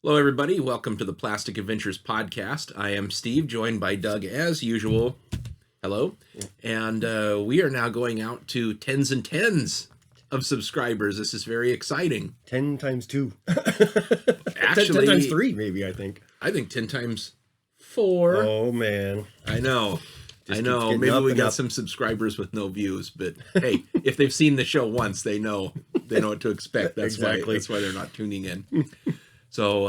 Hello, everybody. Welcome to the Plastic Adventures podcast. I am Steve, joined by Doug as usual. Hello. And we are now going out to tens and tens of subscribers. This is very exciting. 10 times 2. Actually, 10 times 3, maybe, I think. I think 10 times 4. Oh, man. I know. Just I know. keeps getting Maybe up we and got up. some subscribers with no views, but hey, if they've seen the show once, they know what to expect. That's Exactly. That's why they're not tuning in. So,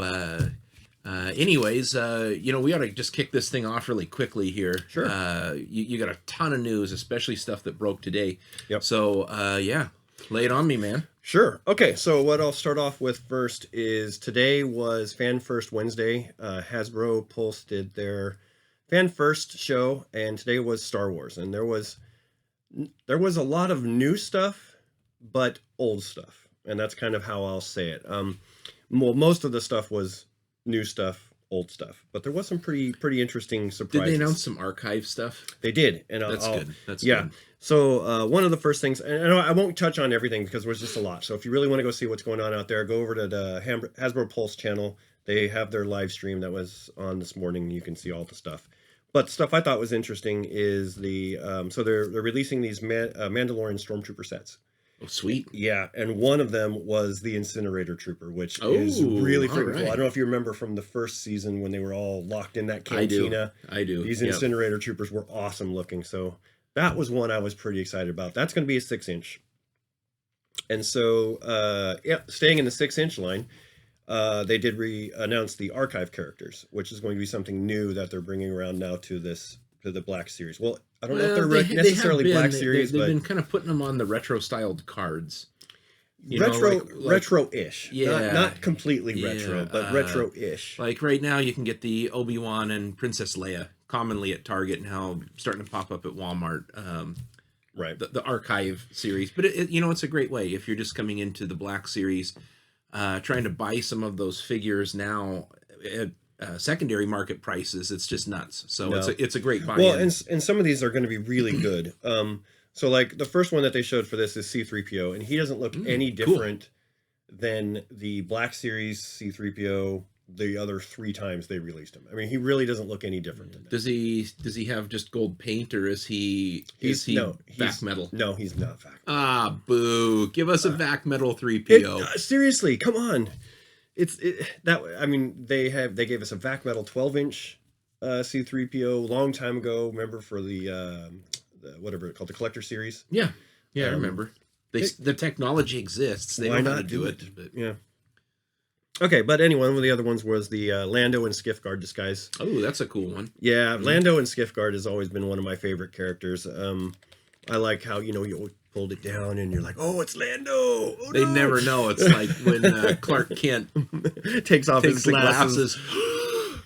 anyways, we ought to just kick this thing off really quickly here. Sure. You got a ton of news, especially stuff that broke today. Yep. So, lay it on me, man. Sure. Okay, so what I'll start off with first is today was Fan First Wednesday. Hasbro Pulse did their Fan First show, and today was Star Wars. And there was a lot of new stuff, but old stuff. And that's kind of how I'll say it. Well, most of the stuff was new stuff, old stuff, but there was some pretty interesting surprises. Did they announce some archive stuff? They did, and That's good. That's yeah. good. So one of the first things, and I won't touch on everything because there's just a lot. So if you really want to go see what's going on out there, go over to the Hasbro Pulse channel. They have their live stream that was on this morning. You can see all the stuff. But stuff I thought was interesting is so they're releasing these Mandalorian Stormtrooper sets. Oh, sweet. Yeah, and one of them was the Incinerator Trooper, which is really freaking cool. I don't know if you remember from the first season when they were all locked in that cantina. I do. These Incinerator Troopers were awesome looking, so that was one I was pretty excited about. That's going to be a 6-inch. And so, staying in the 6-inch line, they did announce the archive characters, which is going to be something new that they're bringing around now to the Black Series. Well, I don't know if they're necessarily Black Series, they've but been kind of putting them on the retro-styled cards. Retro-ish. Yeah. Not completely retro, but retro-ish. Like right now, you can get the Obi-Wan and Princess Leia commonly at Target, now starting to pop up at Walmart. Right. The archive series, but it's a great way if you're just coming into the Black Series, trying to buy some of those figures now at secondary market prices. It's just nuts. So it's a great buy-in. Well, and some of these are going to be really good. So like the first one that they showed for this is C-3PO, and he doesn't look any different than the Black Series C-3PO the other 3 times they released him. I mean, he really doesn't look any different than that. Does he have just gold paint, or is he vac metal? No, he's not vac metal. Ah, boo! Give us a vac metal 3PO. Seriously, come on. They gave us a vac metal 12-inch C-3PO long time ago. Remember for the whatever it's called, the Collector Series? Yeah, I remember. The technology exists. They know how to do it. But... Yeah. Okay, but anyway, one of the other ones was the Lando and Skiff Guard disguise. Oh, that's a cool one. Yeah, Lando and Skiff Guard has always been one of my favorite characters. I like how, you pulled it down and you're like, oh, it's Lando. Oh, they never know. It's like when Clark Kent takes off his glasses.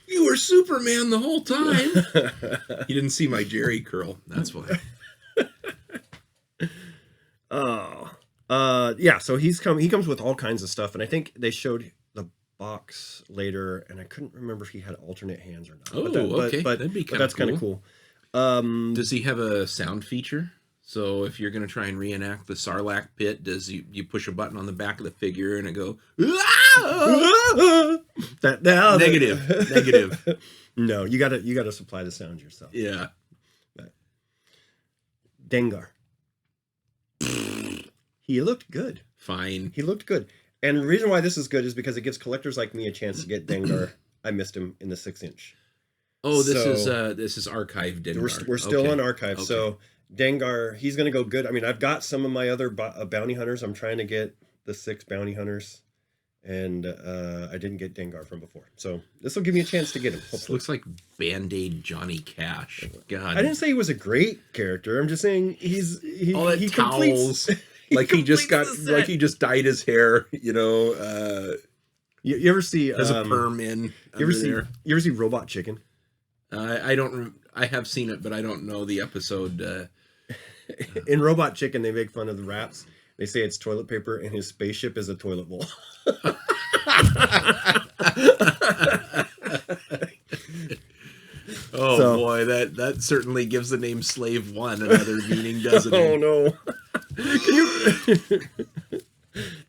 You were Superman the whole time. You didn't see my Jerry curl. That's why. Yeah, so he comes with all kinds of stuff, and I think they showed the box later, and I couldn't remember if he had alternate hands or not. Okay. That'd be but that's kind of cool. Does he have a sound feature? So if you're going to try and reenact the Sarlacc pit, does you push a button on the back of the figure and it go, negative. No, you gotta supply the sound yourself. Yeah. Dengar. He looked good. Fine. He looked good. And the reason why this is good is because it gives collectors like me a chance to get Dengar. I missed him in the 6-inch. Oh, this is archive Dengar. We're still on archive. Okay. So Dengar, he's going to go good. I mean, I've got some of my other bounty hunters. I'm trying to get the 6 bounty hunters, and I didn't get Dengar from before. So this will give me a chance to get him. This looks like Band-Aid Johnny Cash. God. I didn't say he was a great character. I'm just saying he towels. Like he just dyed his hair, You ever see there's a perm in? You ever see Robot Chicken? I have seen it, but I don't know the episode. In Robot Chicken, they make fun of the raps. They say it's toilet paper, and his spaceship is a toilet bowl. Boy, that certainly gives the name Slave One another meaning, doesn't it? Oh no!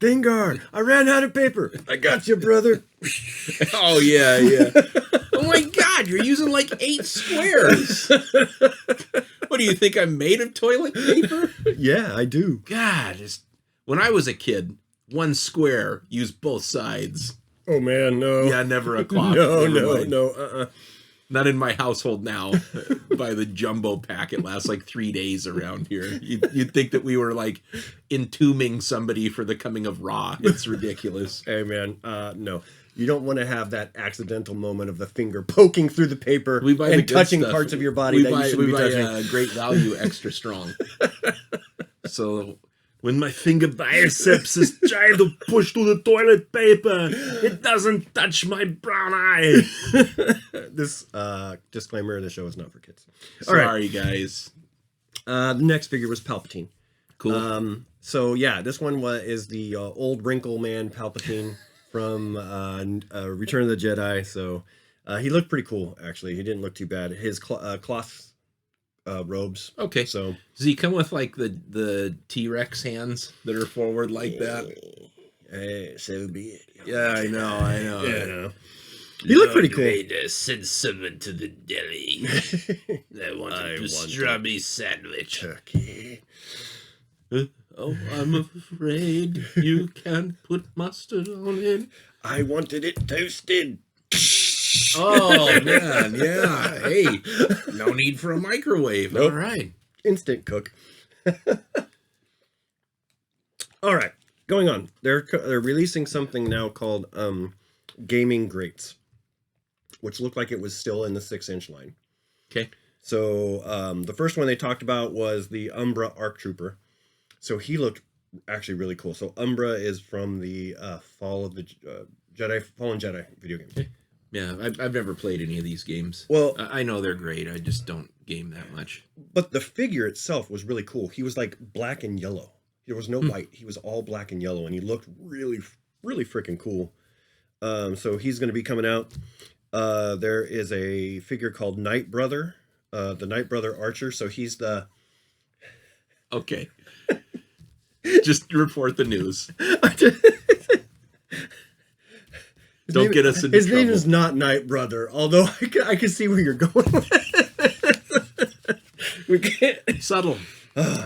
Dengar, I ran out of paper. I got you, brother. Oh, yeah, yeah. Oh, my God, you're using like 8 squares. What do you think, I'm made of toilet paper? Yeah, I do. God, when I was a kid, 1 square used both sides. Oh, man, no. Yeah, never a clock. No. Not in my household now. By the jumbo pack, it lasts like 3 days around here. You'd think that we were like entombing somebody for the coming of Ra. It's ridiculous. Hey, man, no. You don't want to have that accidental moment of the finger poking through the paper and touching parts of your body that you shouldn't be touching. Great Value extra strong. So when my finger biceps is trying to push through the toilet paper, it doesn't touch my brown eye. This disclaimer, the show is not for kids. Sorry, guys. The next figure was Palpatine. Cool. So, yeah, this one is the old Wrinkle Man Palpatine from Return of the Jedi. So he looked pretty cool, actually. He didn't look too bad. His cloth robes. Okay. So does he come with like the T-Rex hands that are forward like that? So be it. Yeah, I know. Yeah, I know. He looked pretty cool. Send someone to the deli. I want a pastrami sandwich. Turkey. Oh, I'm afraid you can't put mustard on it. I wanted it toasted. Oh, man, yeah. Hey, no need for a microwave. Nope. All right. Instant cook. All right, going on. They're releasing something now called Gaming Greats, which looked like it was still in the 6-inch line. Okay. So the first one they talked about was the Umbra Arc Trooper. So he looked actually really cool. So Umbra is from the Fallen Jedi video game. Okay. Yeah, I've never played any of these games. Well, I know they're great. I just don't game that much. But the figure itself was really cool. He was like black and yellow. There was no white. He was all black and yellow, and he looked really, really freaking cool. So he's going to be coming out. There is a figure called Night Brother, the Night Brother Archer. So he's the... Okay. Just report the news. Don't get us into trouble. His name is not Night Brother, although I can see where you're going with it. We can't... Subtle.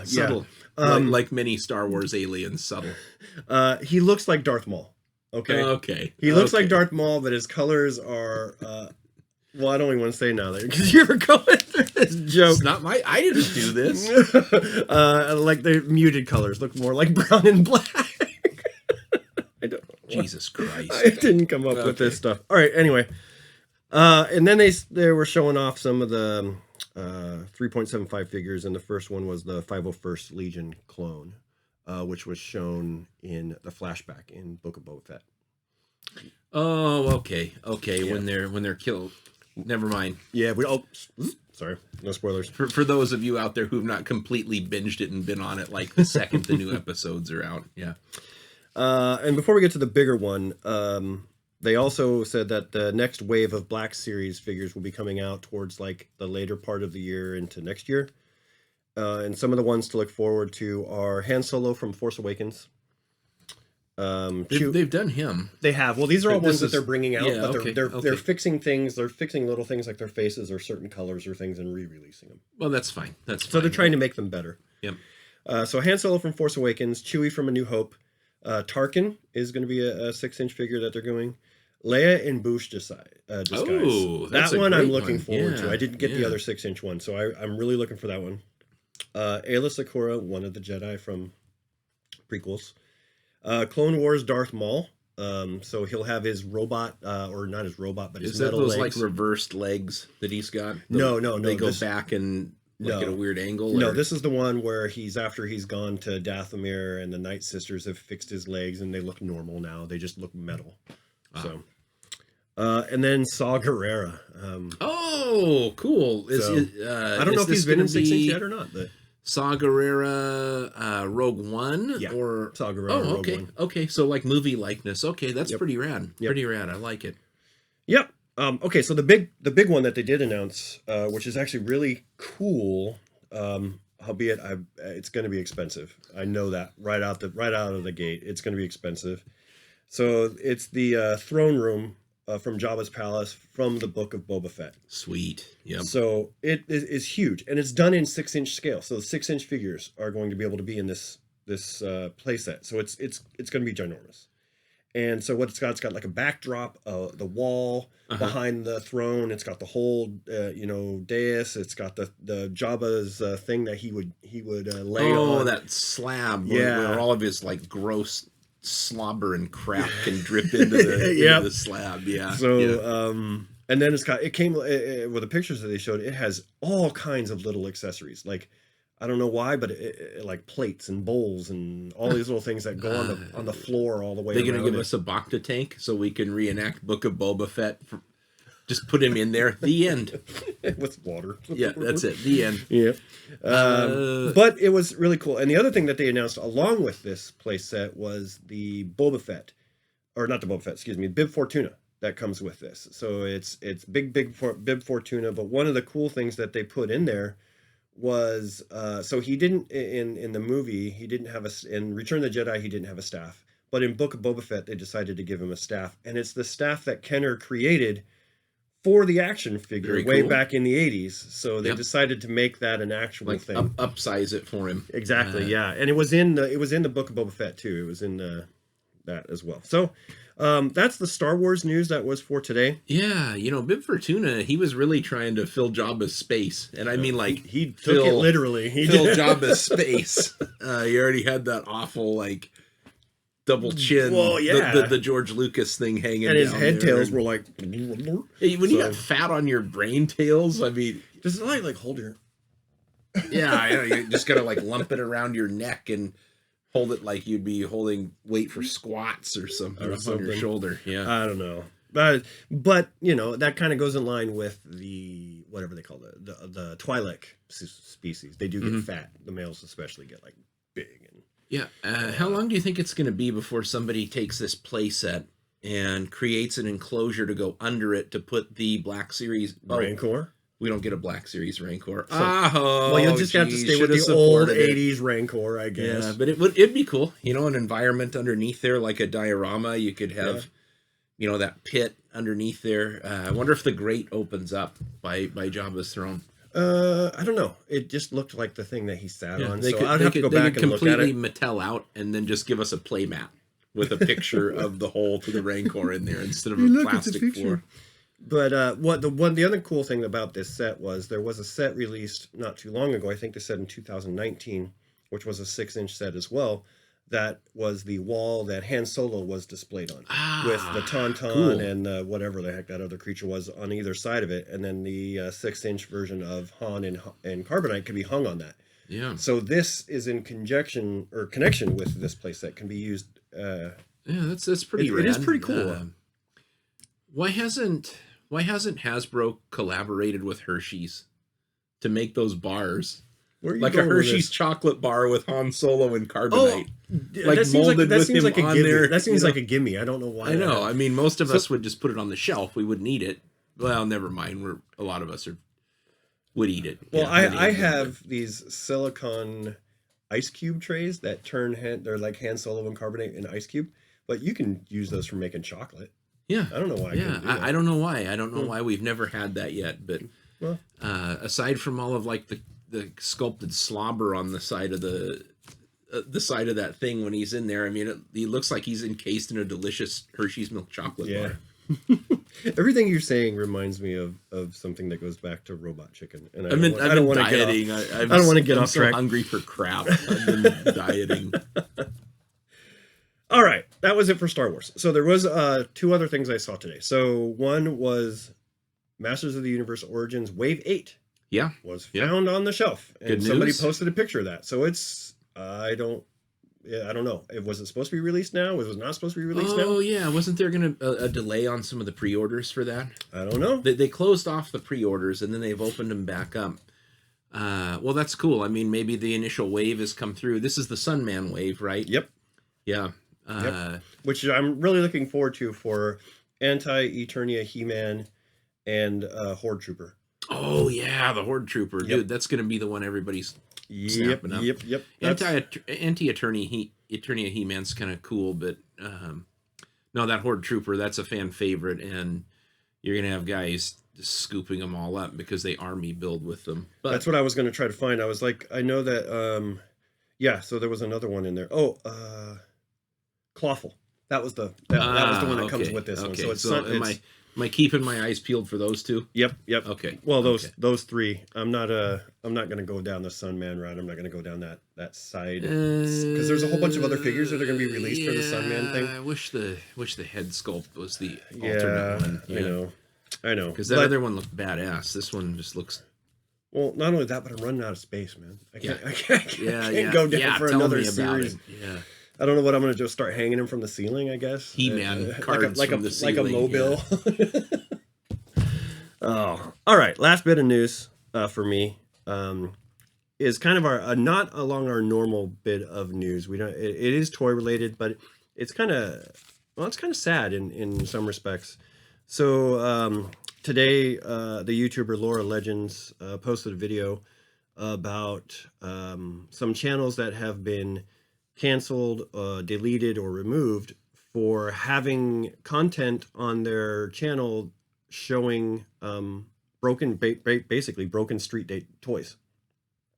Subtle. Yeah. Like many Star Wars aliens, subtle. He looks like Darth Maul. Okay. Okay. He looks like Darth Maul, but his colors are... well, I don't even want to say now because you were going through this joke. It's not my... I didn't do this. Like the muted colors look more like brown and black. I don't... Jesus Christ. I didn't come up with this stuff. All right, anyway. And then they were showing off some of the 3.75 figures, and the first one was the 501st Legion clone, which was shown in the flashback in Book of Boba Fett. Oh, okay. Yeah. When they're killed. Never mind. Yeah, sorry, no spoilers. For those of you out there who have not completely binged it and been on it like the second the new episodes are out. Yeah. And before we get to the bigger one, they also said that the next wave of Black Series figures will be coming out towards like the later part of the year into next year. And some of the ones to look forward to are Han Solo from Force Awakens. They've done him. They have. Well, these are all ones that they're bringing out, yeah, but they're fixing things. They're fixing little things like their faces or certain colors or things and re-releasing them. Well, that's fine. So they're trying to make them better. Yep. So Han Solo from Force Awakens, Chewie from A New Hope, Tarkin is going to be a 6-inch figure that they're going. Leia in Boosh disguise. Oh, that one I'm looking forward yeah, to. I didn't get the other 6-inch one, so I'm really looking for that one. Ayla Secura, one of the Jedi from prequels. Clone Wars Darth Maul. So he'll have his robot, or not his robot, but his metal legs. Is that those like reversed legs that he's got? No. They go back and look at a weird angle? No, this is the one where after he's gone to Dathomir and the Night Sisters have fixed his legs and they look normal now. They just look metal. Wow. So, and then Saw Gerrera. Oh, cool. I don't know if he's been in 6-inch yet or not, but... Saw Gerrera, Rogue One? Yeah, or Saw Gerrera, okay. Rogue One. Okay, so like movie likeness. Okay, that's Yep. pretty rad. Yep. Pretty rad. I like it. Yep. Okay, so the big one that they did announce, which is actually really cool. Albeit, it's going to be expensive. I know that right out of the gate, it's going to be expensive. So it's the throne room from Jabba's palace from the Book of Boba Fett. Sweet. Yep. So it is huge, and it's done in 6-inch scale. So the 6-inch figures are going to be able to be in this playset. So it's going to be ginormous. And so what it's got like a backdrop, the wall behind the throne. It's got the whole, dais. It's got the Jabba's thing that he would lay on. Oh, that slab where all of his like gross slobber and crap can drip into the slab. Yeah. So, and then it came with the pictures that they showed. It has all kinds of little accessories, like, I don't know why, but it like plates and bowls and all these little things that go on the floor all the way. They're going to give us a Bacta tank so we can reenact Book of Boba Fett. Just put him in there. The end. With water. Yeah, that's it. The end. Yeah. But it was really cool. And the other thing that they announced along with this playset was the Boba Fett, or not the Boba Fett, excuse me, Bib Fortuna that comes with this. So it's big Bib Fortuna. But one of the cool things that they put in there was so he didn't in the movie, he didn't have in Return of the Jedi, he didn't have a staff, but in Book of Boba Fett they decided to give him a staff, and it's the staff that Kenner created for the action figure way back in the 80s. So they decided to make that an actual thing, upsize it for him. Exactly. Yeah, and it was in the Book of Boba Fett too. It was in that as well. So that's the Star Wars news that was for today. Yeah, Bib Fortuna, he was really trying to fill Jabba's space. And I mean, like, he took it literally. He filled Jabba's space. He already had that awful, like, double chin. Well, yeah. The George Lucas thing hanging down. And his head tails were like... Hey, when you got fat on your brain tails, I mean... Does it like hold your... Yeah, you just got to, like, lump it around your neck and... hold it like you'd be holding weight for squats or something on your shoulder. Yeah, I don't know, but that kind of goes in line with the whatever they call the Twi'lek species. They do get fat. The males especially get like big and How long do you think it's going to be before somebody takes this playset and creates an enclosure to go under it to put the Black Series Rancor? We don't get a Black Series Rancor. Well, you'll just have to stay with the old 80s Rancor, I guess. Yeah, but it'd be cool. An environment underneath there, like a diorama. You could have, that pit underneath there. I wonder if the grate opens up by Jabba's throne. I don't know. It just looked like the thing that he sat on. So I'd have to go back and look at it. Completely Mattel out and then just give us a play mat with a picture of the hole to the Rancor in there instead of a plastic floor. But the other cool thing about this set was there was a set released not too long ago. I think they said in 2019, which was a 6-inch set as well. That was the wall that Han Solo was displayed on, with the Tauntaun and whatever the heck that other creature was on either side of it, and then the 6-inch version of Han and Carbonite could be hung on that. Yeah. So this is in connection with this playset. Can be used. That's pretty rad. It is pretty cool. Why hasn't Hasbro collaborated with Hershey's to make those bars? Like a Hershey's chocolate bar with Han Solo and Carbonite. Like molded with him on there. That seems like a gimme. I don't know why. I know. I mean, most of us would just put it on the shelf. We wouldn't eat it. Well, never mind. A lot of us would eat it. Well, I have these silicone ice cube trays that they're like Han Solo and Carbonite and ice cube, but you can use those for making chocolate. Yeah. I don't know why. I don't know why. I don't know why we've never had that yet. But aside from all of like the sculpted slobber on the side of side of that thing when he's in there, I mean, he looks like he's encased in a delicious Hershey's milk chocolate bar. Everything you're saying reminds me of something that goes back to Robot Chicken. And I've been dieting. I don't want to get off track. I'm so hungry for crap. I've been dieting. All right, that was it for Star Wars. So there was 2 other things I saw today. So one was Masters of the Universe Origins Wave 8. Yeah. Was found on the shelf. And Good somebody news. posted a picture of that. So it's, I don't know. Was it supposed to be released now? Was it not supposed to be released now? Oh, yeah. Wasn't there going to a delay on some of the pre-orders for that? I don't know. They closed off the pre-orders and then they've opened them back up. Well, that's cool. I mean, maybe the initial wave has come through. This is the Sunman wave, right? Yep. Yeah. Which I'm really looking forward to for Anti-Eternia He-Man and Horde Trooper. Oh, yeah, the Horde Trooper. Dude, that's going to be the one everybody's snapping up. Yep. Eternia He-Man's kind of cool, but no, that Horde Trooper, that's a fan favorite, and you're gonna have guys just scooping them all up because they army build with them. But that's what I was gonna try to find. I was like, I know that so there was another one in there. Clawful. That was the one that comes with this one. So it's am I keeping my eyes peeled for those two? Yep. Okay. Well, those three. I'm not gonna go down the Sunman route. I'm not gonna go down that side because there's a whole bunch of other figures that are gonna be released for the Sunman thing. I wish the head sculpt was the alternate one. Yeah. I know. Because that other one looked badass. This one just looks. Well, not only that, but I'm running out of space, man. I can't go down for tell another me about series. it. Yeah. I don't know what I'm going to do. Start hanging them from the ceiling, I guess. He-Man cards from the ceiling. Like a mobile. Yeah. Oh, all right. Last bit of news for me is kind of not along our normal bit of news. We don't. It is toy related, but it's kind of sad in some respects. So today, the YouTuber Laura Legends posted a video about some channels that have been canceled, deleted, or removed for having content on their channel showing basically broken street date toys.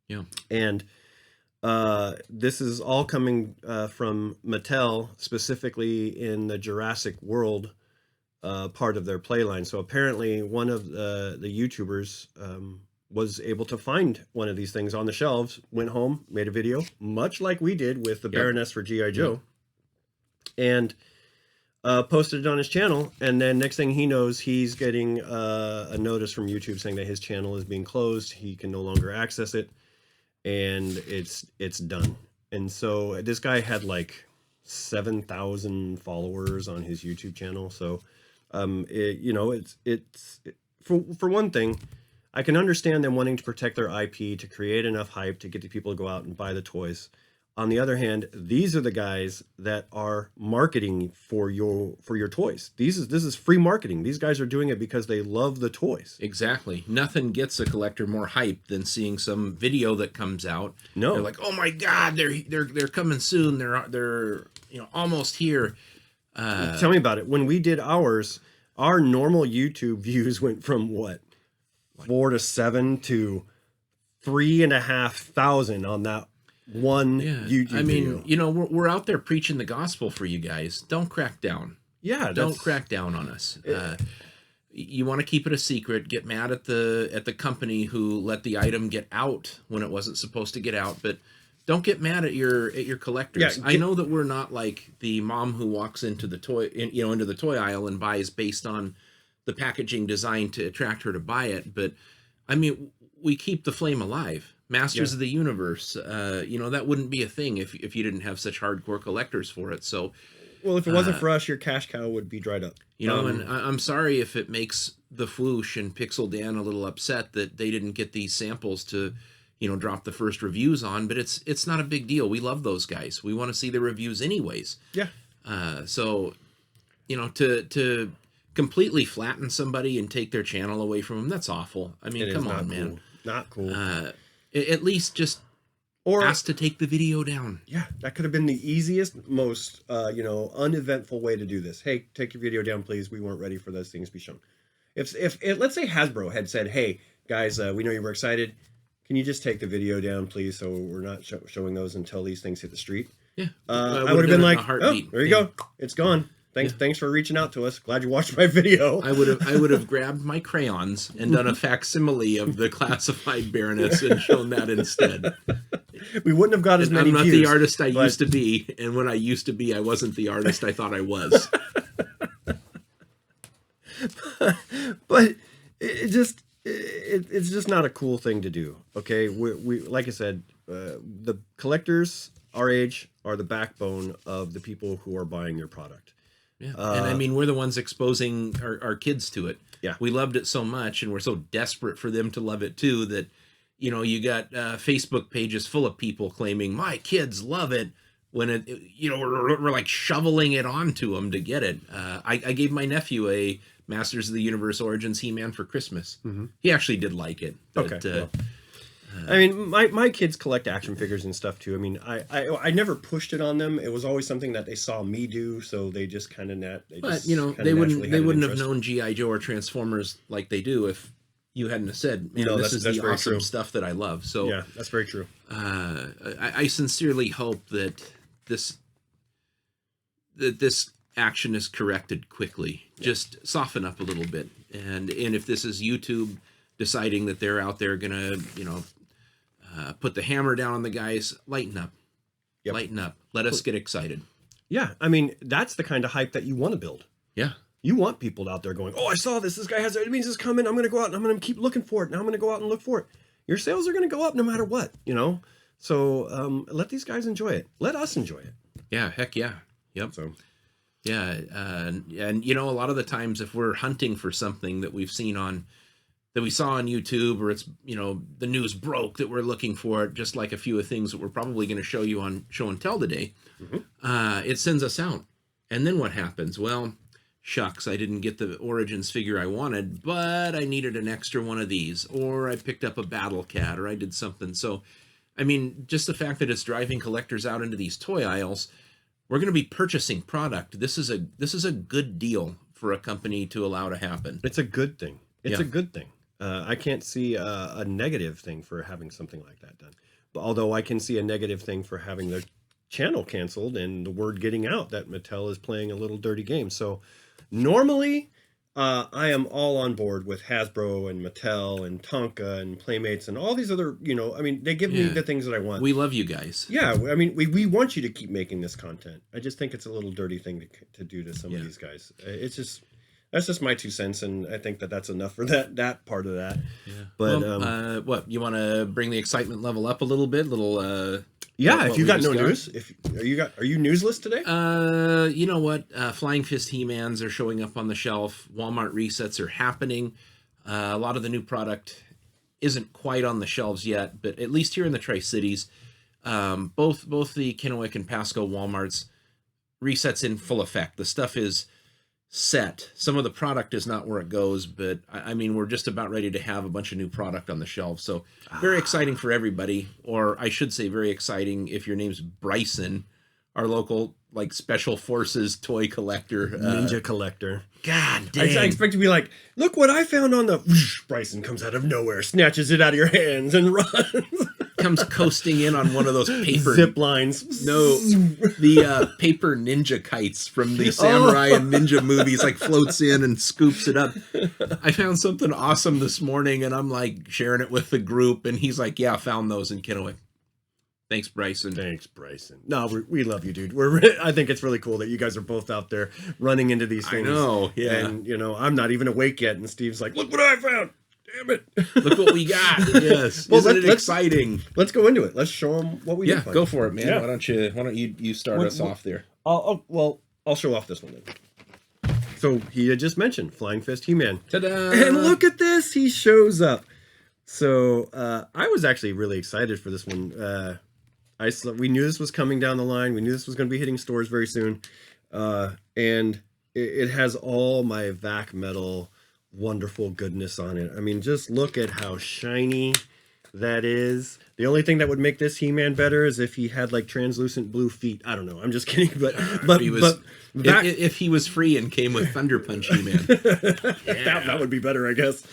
Yeah. And this is all coming from Mattel, specifically in the Jurassic World part of their playline. So apparently one of the YouTubers was able to find one of these things on the shelves, went home, made a video, much like we did with the Baroness for G.I. Joe, and posted it on his channel. And then next thing he knows, he's getting a notice from YouTube saying that his channel is being closed. He can no longer access it, and it's done. And so this guy had like 7,000 followers on his YouTube channel. So, for one thing, I can understand them wanting to protect their IP, to create enough hype to get the people to go out and buy the toys. On the other hand, these are the guys that are marketing for your toys. This is free marketing. These guys are doing it because they love the toys. Exactly. Nothing gets a collector more hype than seeing some video that comes out. No, they're like, "Oh my God, they're coming soon. They're almost here." Tell me about it. When we did ours, our normal YouTube views went from what? 4 to 7 to 3,500 on that one YouTube video. We're out there preaching the gospel for you guys. Don't crack down. Yeah, don't crack down on us. You want to keep it a secret. Get mad at the company who let the item get out when it wasn't supposed to get out, but don't get mad at your collectors. I know that we're not like the mom who walks into the toy aisle and buys based on the packaging designed to attract her to buy it, but I mean, we keep the flame alive. Masters of the Universe, that wouldn't be a thing if you didn't have such hardcore collectors for it. So, well, if it wasn't for us, your cash cow would be dried up. And I'm sorry if it makes the Floosh and Pixel Dan a little upset that they didn't get these samples to, drop the first reviews on, but it's not a big deal. We love those guys. We want to see the reviews anyways. Yeah. So, to completely flatten somebody and take their channel away from them, that's awful. I mean, come on, man. Not cool. At least just ask to take the video down. Yeah, that could have been the easiest, most uneventful way to do this. Hey, take your video down, please. We weren't ready for those things to be shown. If let's say Hasbro had said, "Hey guys, we know you were excited. Can you just take the video down, please, so we're not showing those until these things hit the street?" Yeah, I would have been like, "Oh, there you go. It's gone. Thanks for reaching out to us. Glad you watched my video." I would have grabbed my crayons and done a facsimile of the classified Baroness and shown that instead. We wouldn't have got as many views. I'm not the artist I used to be, and when I used to be, I wasn't the artist I thought I was. But it's just not a cool thing to do. Okay, we like I said, the collectors our age are the backbone of the people who are buying your product. Yeah, and I mean, we're the ones exposing our kids to it. Yeah, we loved it so much, and we're so desperate for them to love it too that, you got Facebook pages full of people claiming my kids love it when we're like shoveling it onto them to get it. I gave my nephew a Masters of the Universe Origins He-Man for Christmas. Mm-hmm. He actually did like it. But, okay. I mean, my kids collect action figures and stuff too. I mean, I never pushed it on them. It was always something that they saw me do, so they just kind of But you know, they wouldn't have known GI Joe or Transformers like they do if you hadn't have said, "Man, this is the awesome stuff that I love." So yeah, that's very true. I sincerely hope that this action is corrected quickly. Yeah. Just soften up a little bit, and if this is YouTube deciding that they're out there gonna, put the hammer down on the guys, lighten up. Yep. Lighten up. Let us get excited. Yeah, I mean, that's the kind of hype that you want to build. Yeah. You want people out there going, oh, I saw this. This guy has it. It means it's coming. I'm going to go out and I'm going to keep looking for it. Now I'm going to go out and look for it. Your sales are going to go up no matter what, So let these guys enjoy it. Let us enjoy it. Yeah, heck yeah. Yep. So, yeah. And a lot of the times if we're hunting for something that we saw on YouTube, or it's, the news broke that we're looking for it, just like a few of things that we're probably going to show you on Show and Tell today, it sends us out. And then what happens? Well, shucks, I didn't get the Origins figure I wanted, but I needed an extra one of these, or I picked up a Battle Cat, or I did something. So, I mean, just the fact that it's driving collectors out into these toy aisles, we're going to be purchasing product. This is a good deal for a company to allow to happen. It's a good thing. It's a good thing. I can't see a negative thing for having something like that done. But although I can see a negative thing for having the channel canceled and the word getting out that Mattel is playing a little dirty game. So normally, I am all on board with Hasbro and Mattel and Tonka and Playmates and all these other, they give me the things that I want. We love you guys. Yeah, I mean, we want you to keep making this content. I just think it's a little dirty thing to do to some of these guys. That's just my 2 cents, and I think that's enough for that part of that. Yeah. But what, you want to bring the excitement level up a little bit? If you got no news, are you newsless today? You know what? Flying Fist He-Mans are showing up on the shelf. Walmart resets are happening. A lot of the new product isn't quite on the shelves yet, but at least here in the Tri-Cities, both the Kennewick and Pasco Walmarts resets in full effect. The stuff is set. Some of the product is not where it goes, but I mean, we're just about ready to have a bunch of new product on the shelf. So very exciting for everybody, or I should say very exciting if your name's Bryson, our local special forces toy collector, ninja collector. God dang. I expect to be like, look what I found on the Bryson comes out of nowhere, snatches it out of your hands and runs. Comes coasting in on one of those paper zip lines. No, the paper ninja kites from the samurai and ninja movies, floats in and scoops it up. I found something awesome this morning, and I'm sharing it with the group, and he's like, "Yeah, I found those in Kennewick." Thanks, Bryson. Thanks, Bryson. No, we love you, dude. I think it's really cool that you guys are both out there running into these things. I know, yeah. And I'm not even awake yet, and Steve's like, "Look what I found." Damn it. Look what we got. Yes. Well, Isn't it exciting? Let's go into it. Let's show them what we did. Yeah, go for it, man. Yeah. Why don't you start us off there? I'll show off this one then. So he had just mentioned Flying Fist He-Man. Ta-da! And look at this. He shows up. So I was actually really excited for this one. We knew this was coming down the line. We knew this was going to be hitting stores very soon. And it has all my vac metal wonderful goodness on it. I mean, just look at how shiny that is. The only thing that would make this He-Man better is if he had translucent blue feet. I don't know. I'm just kidding. But if he was free and came with Thunder Punch He-Man, that would be better, I guess.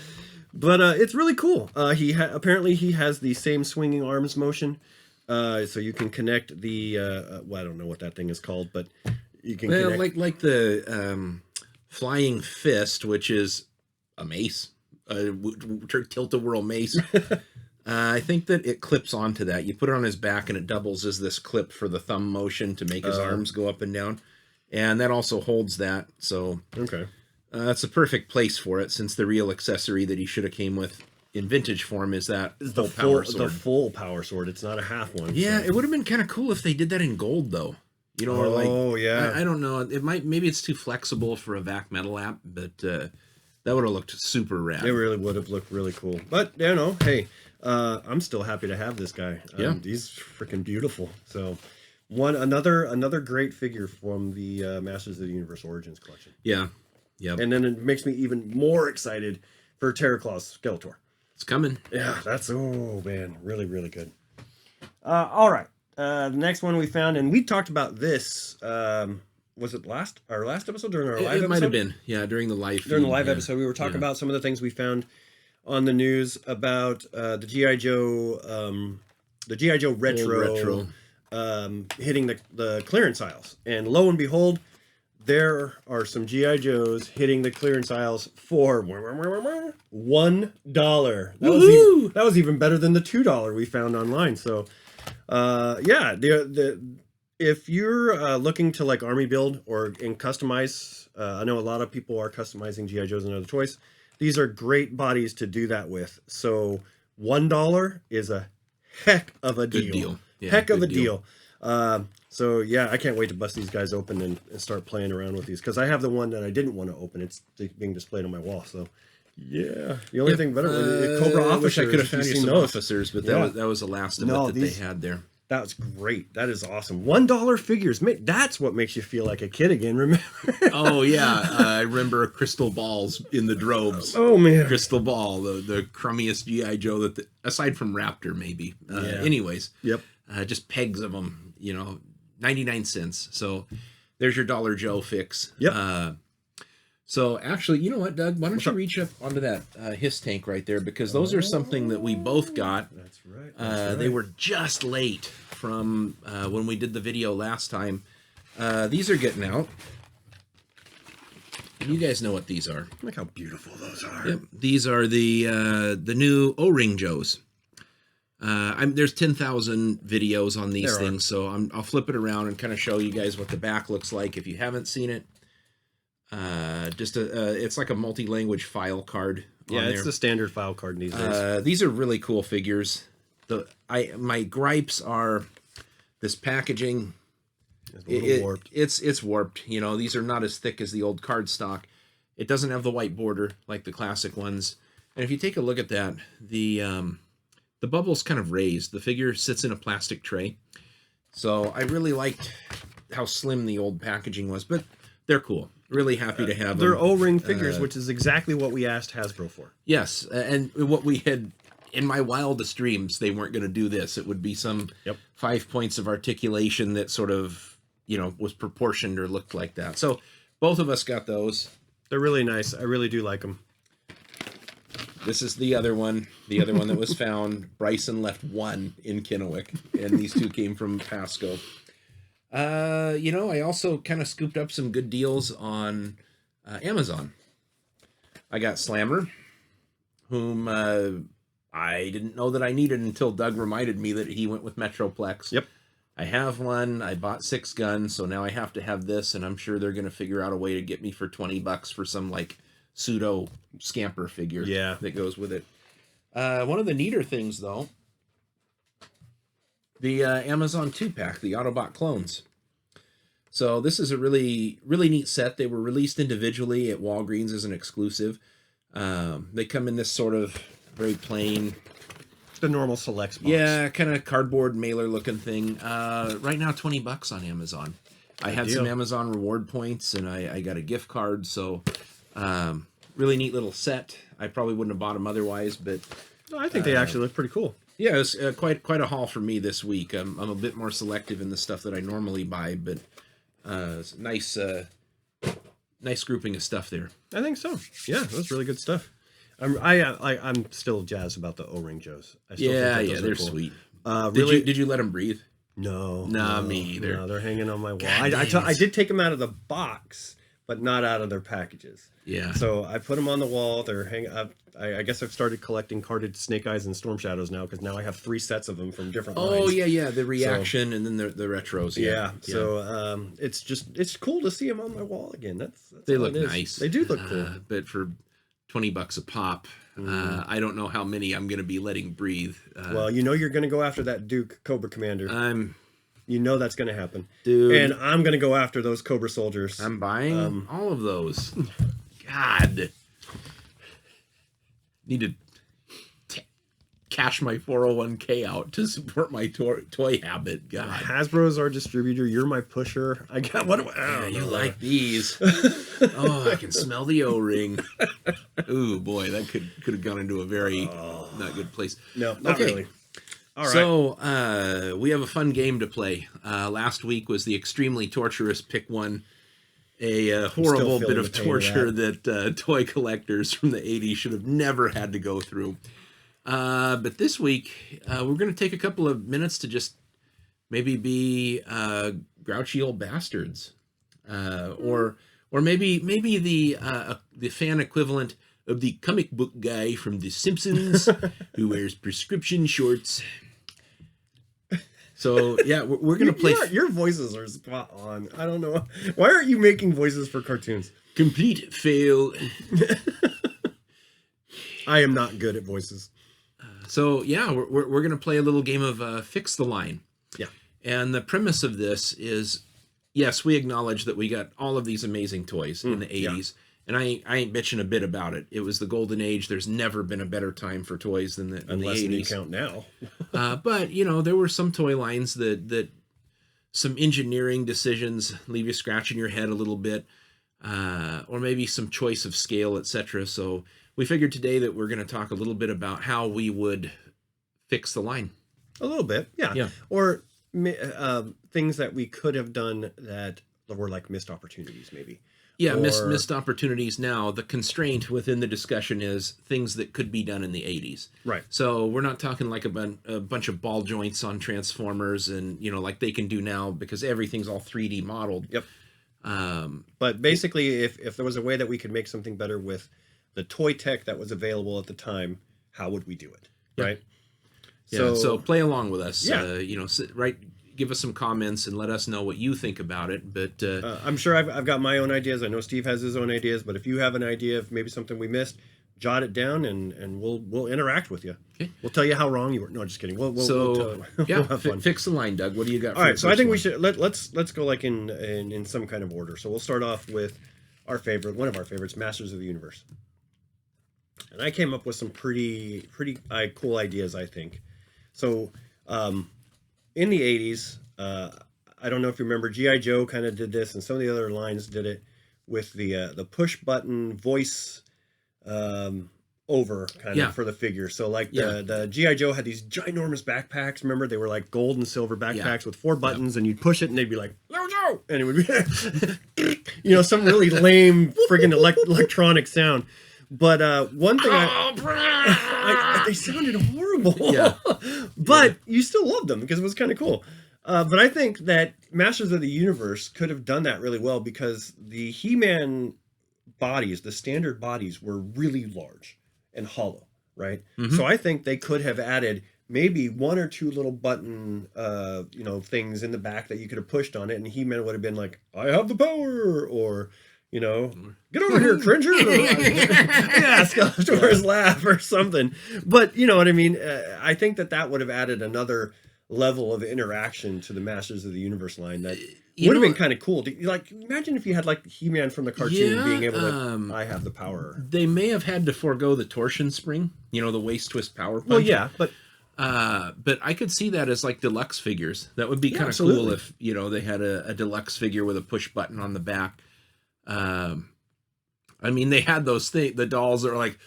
But it's really cool. Apparently he has the same swinging arms motion. So you can connect the I don't know what that thing is called, but you can connect like the Flying Fist, which is a mace, tilt-a-whirl mace. I think that it clips onto that. You put it on his back and it doubles as this clip for the thumb motion to make his arms go up and down. And that also holds that. So okay, that's the perfect place for it, since the real accessory that he should have came with in vintage form is the full power sword. It's not a half one. Yeah, so. It would have been kind of cool if they did that in gold, though. Yeah. I don't know. Maybe it's too flexible for a vac metal app, but that would have looked super rad. It really would have looked really cool. But hey, I'm still happy to have this guy. He's freaking beautiful. So another great figure from the Masters of the Universe Origins collection. Yeah. And then it makes me even more excited for Terraclaw's Skeletor. It's coming. Yeah, that's, oh man, really, really good. All right. The next one we found, and we talked about this, was it our last episode during our live episode? It might have been, yeah, during the live feed. During the live episode, we were talking about some of the things we found on the news about the G.I. Joe, retro. Hitting the clearance aisles. And lo and behold, there are some G.I. Joes hitting the clearance aisles for $1. That was even better than the $2 we found online. So, yeah, if you're looking to like army build and customize, I know a lot of people are customizing G.I. Joes and other toys. These are great bodies to do that with. So $1 is a heck of a deal. Good deal. Yeah, heck of a deal. So yeah, I can't wait to bust these guys open and start playing around with these, because I have the one that I didn't want to open. It's being displayed on my wall. So yeah, the only thing better, Cobra Officers. I wish I could have found you some officers, but that was the last of it that they had there. That was great. That is awesome. $1 figures. That's what makes you feel like a kid again. Remember? Oh yeah, I remember crystal balls in the droves. Oh man, crystal ball, the crummiest GI Joe aside from Raptor maybe. Anyways, yep. Just pegs of them. 99 cents. So there's your Dollar Joe fix. Yep. So actually, you know what, Doug? Why don't you reach up onto that Hiss tank right there, because those are something that we both got. That's right. That's right. They were just late from when we did the video last time. These are getting out. You guys know what these are. Look how beautiful those are. Yep. These are the new O-ring Joes. There's 10,000 videos on these things, so I'll flip it around and kind of show you guys what the back looks like if you haven't seen it. It's like a multi-language file card. Yeah, it's the standard file card these days. These are really cool figures. My gripes are this packaging. Warped. It's warped. These are not as thick as the old cardstock. It doesn't have the white border like the classic ones. And if you take a look at that, the bubble's kind of raised. The figure sits in a plastic tray. So I really liked how slim the old packaging was, but they're cool. Really happy to have them. They're O-ring figures, which is exactly what we asked Hasbro for. Yes, and what we had in my wildest dreams, they weren't going to do this. It would be some 5 points of articulation that sort of, was proportioned or looked like that. So both of us got those. They're really nice. I really do like them. This is the other one that was found. Bryson left one in Kennewick, and these two came from Pasco. I also kind of scooped up some good deals on Amazon. I got Slammer, whom I didn't know that I needed until Doug reminded me that he went with Metroplex. Yep. I have one. I bought 6 guns, so now I have to have this, and I'm sure they're going to figure out a way to get me for $20 for some, like, pseudo scamper figure that goes with it. One of the neater things, though, the Amazon 2-pack, the Autobot clones. So this is a really, really neat set. They were released individually at Walgreens as an exclusive. They come in this sort of very plain... The normal selects box. Yeah, kind of cardboard mailer looking thing. Right now, $20 on Amazon. I had some Amazon reward points, and I got a gift card, so really neat little set. I probably wouldn't have bought them otherwise, but... No, I think they actually look pretty cool. Yeah, it was quite a haul for me this week. I'm a bit more selective in the stuff that I normally buy, but nice grouping of stuff there. I think so. Yeah, that's really good stuff. I'm still jazzed about the O-ring Joes. I still think they're cool. Sweet. Really? Did you let them breathe? No. Nah, me either. No, they're hanging on my wall. I did take them out of the box, but not out of their packages. Yeah. So I put them on the wall. They're hanging up. I guess I've started collecting carded Snake Eyes and Storm Shadows now, because now I have 3 sets of them from different lines. Oh, yeah. The reaction and then the retros. Yeah. So it's cool to see them on my wall again. They look nice. They do look cool. But for $20 a pop, I don't know how many I'm going to be letting breathe. Well, you're going to go after that Duke Cobra Commander. That's going to happen. Dude. And I'm going to go after those Cobra soldiers. I'm buying all of those. God. Need to cash my 401k out to support my toy habit. God, Hasbro's our distributor. You're my pusher. I got what? Yeah, you like these? Oh, I can smell the O-ring. Ooh, boy, that could have gone into a very not good place. No, not really. All right. So we have a fun game to play. Last week was the extremely torturous pick one. A horrible bit of torture that toy collectors from the 80s should have never had to go through. But this week, we're going to take a couple of minutes to just maybe be grouchy old bastards. Or maybe the fan equivalent of the comic book guy from The Simpsons who wears prescription shorts. So, yeah, we're going to play... Your voices are spot on. I don't know. Why aren't you making voices for cartoons? Complete fail. I am not good at voices. So, yeah, we're going to play a little game of Fix the Line. Yeah. And the premise of this is, yes, we acknowledge that we got all of these amazing toys in the 80s. Yeah. And I ain't bitching a bit about it. It was the golden age. There's never been a better time for toys than the 80s. Unless you count now. But, you know, there were some toy lines that some engineering decisions leave you scratching your head a little bit. Or maybe some choice of scale, etc. So we figured today that we're going to talk a little bit about how we would fix the line. A little bit, yeah. Or things that we could have done that were like missed opportunities, maybe. Yeah, missed opportunities. Now, the constraint within the discussion is things that could be done in the 80s. Right. So we're not talking like a bunch of ball joints on Transformers and, you know, like they can do now because everything's all 3D modeled. Yep. But basically, if there was a way that we could make something better with the toy tech that was available at the time, how would we do it? Yep. Right? Yeah, so play along with us. Yeah. You know, give us some comments and let us know what you think about it. But I'm sure I've got my own ideas. I know Steve has his own ideas, but if you have an idea of maybe something we missed, jot it down and we'll interact with you. Okay. We'll tell you how wrong you were. No, just kidding. We'll have fun. Fix the line, Doug. What do you got? All right, so I think we should let's go like in some kind of order. So we'll start off with one of our favorites, Masters of the Universe. And I came up with some pretty cool ideas, I think. So in the 80s, I don't know if you remember, G.I. Joe kind of did this, and some of the other lines did it with the push button voice over kind of for the figure. So like the G.I. Joe had these ginormous backpacks. Remember, they were like gold and silver backpacks with 4 buttons, and you'd push it and they'd be like, Lando! And it would be, you know, some really lame friggin' electronic sound. But one thing they sounded horrible. Yeah. But you still loved them because it was kind of cool. But I think that Masters of the Universe could have done that really well because the He-Man bodies, the standard bodies, were really large and hollow, right? Mm-hmm. So I think they could have added maybe 1 or 2 little button, things in the back that you could have pushed on it, and He-Man would have been like, "I have the power," or, you know, "Get over here, Cringer!" Yeah, Skeletor's laugh or something. But you know what I mean? I think that would have added another level of interaction to the Masters of the Universe line that would have been kind of cool. Like, imagine if you had like He-Man from the cartoon being able to, "I have the power." They may have had to forego the torsion spring, you know, the waist twist power punch. Well, yeah, but I could see that as like deluxe figures. That would be kind of cool if, you know, they had a deluxe figure with a push button on the back. I mean, they had those the dolls that are like,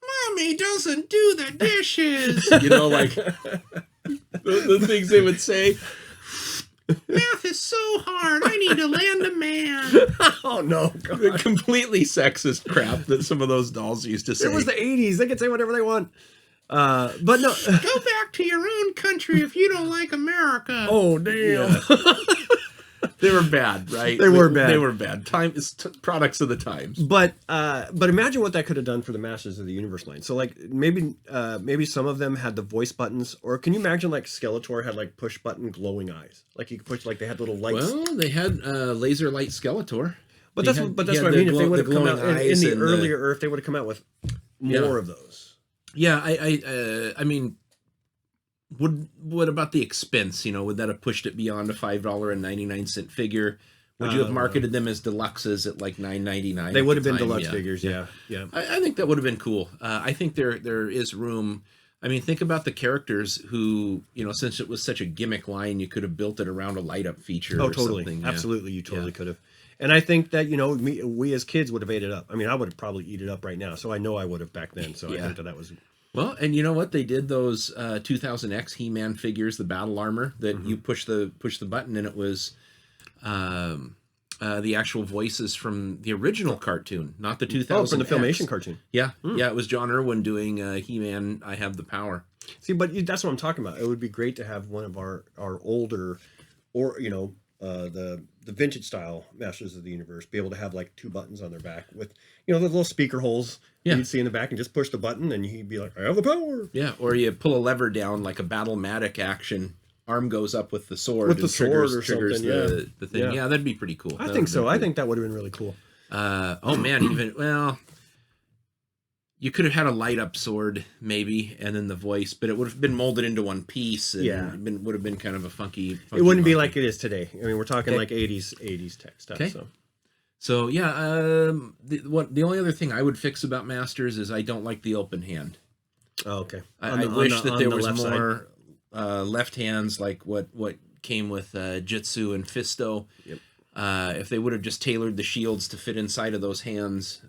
"Mommy doesn't do the dishes," you know, like the things they would say. "Math is so hard. I need to land a man." Oh no! The completely sexist crap that some of those dolls used to say. It was the 80s. They could say whatever they want. But no, go back to your own country if you don't like America. Oh damn! Yeah. They were bad, right? They were bad. They were bad. Products of the times. But imagine what that could have done for the Masters of the Universe line. So like maybe some of them had the voice buttons, or can you imagine like Skeletor had like push button glowing eyes? Like you could push, like they had little lights. Well, they had laser light Skeletor. But that's what I mean. If they would have come out in the earlier Earth, they would have come out with more of those. Yeah, I mean, what about the expense? You know, would that have pushed it beyond a $5.99 figure? Would you have marketed them as deluxes at like $9.99? They would have been deluxe figures. Yeah. I think that would have been cool. I think there is room I mean, think about the characters who, since it was such a gimmick line, you could have built it around a light up feature. Oh, or totally. something. Absolutely. You totally could have. And I think that, we as kids would have ate it up. I mean, I would have probably eat it up right now. So I know I would have back then. So I think that was. Well, and you know what? They did those 2000X He-Man figures, the battle armor that you push the button and it was the actual voices from the original cartoon, not the 2000. Oh, from the Filmation cartoon. Yeah, yeah, it was John Irwin doing He-Man. I Have the Power. See, but that's what I'm talking about. It would be great to have one of our older, or the vintage style Masters of the Universe be able to have like 2 buttons on their back with the little speaker holes you'd see in the back, and just push the button and he'd be like, I have the power. Yeah, or you pull a lever down like a Battle-matic action. Arm goes up with the sword. With the sword or triggers something, the thing. Yeah, that'd be pretty cool. I think so. I think that would have been really cool. Oh man, you could have had a light up sword maybe, and then the voice, but it would have been molded into one piece. And would have been kind of a funky. It wouldn't be like it is today. I mean, we're talking like 80s tech stuff. Okay. So yeah, the only other thing I would fix about Masters is I don't like the open hand. Oh, okay. I wish that there was more left hands like what came with Jitsu and Fisto. Yep. If they would have just tailored the shields to fit inside of those hands,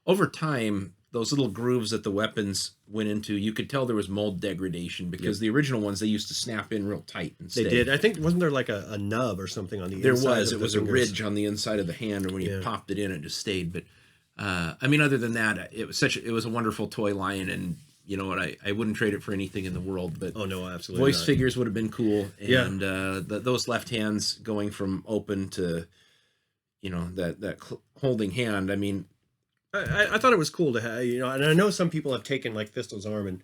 over time, those little grooves that the weapons went into, you could tell there was mold degradation because the original ones, they used to snap in real tight and stay. They did. I think, wasn't there like a nub or something on the there inside? It was a ridge on the inside of the hand, and when you popped it in, it just stayed. But I mean, other than that, it was a wonderful toy line, and you know what, I wouldn't trade it for anything in the world. But oh no, absolutely voice figures would have been cool, and those left hands going from open to that holding hand. I mean, I thought it was cool to have, and I know some people have taken like Fisto's arm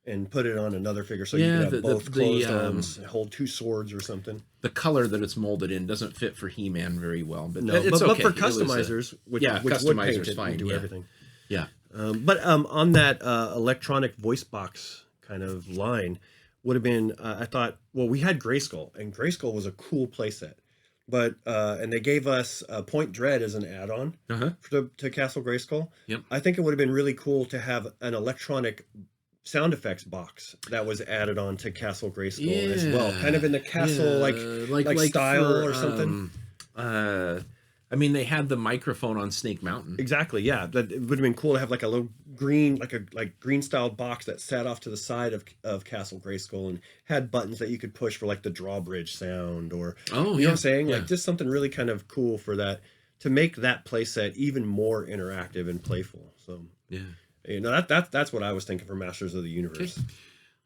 and put it on another figure, so you can have both closed arms, hold 2 swords or something. The color that it's molded in doesn't fit for He-Man very well, but no, it's but okay. for customizers, which would paint it fine. And do everything. Yeah. But on that electronic voice box kind of line would have been, I thought, well, we had Grayskull, and Grayskull was a cool playset. But and they gave us Point Dread as an add-on to Castle Grayskull. Yep. I think it would have been really cool to have an electronic sound effects box that was added on to Castle Grayskull as well, kind of in the castle like style or something. I mean, they had the microphone on Snake Mountain. Exactly. Yeah, that it would have been cool to have like a little green, like green styled box that sat off to the side of Castle Grayskull and had buttons that you could push for like the drawbridge sound or you know what I'm saying, like just something really kind of cool for that to make that playset even more interactive and playful. So that's what I was thinking for Masters of the Universe.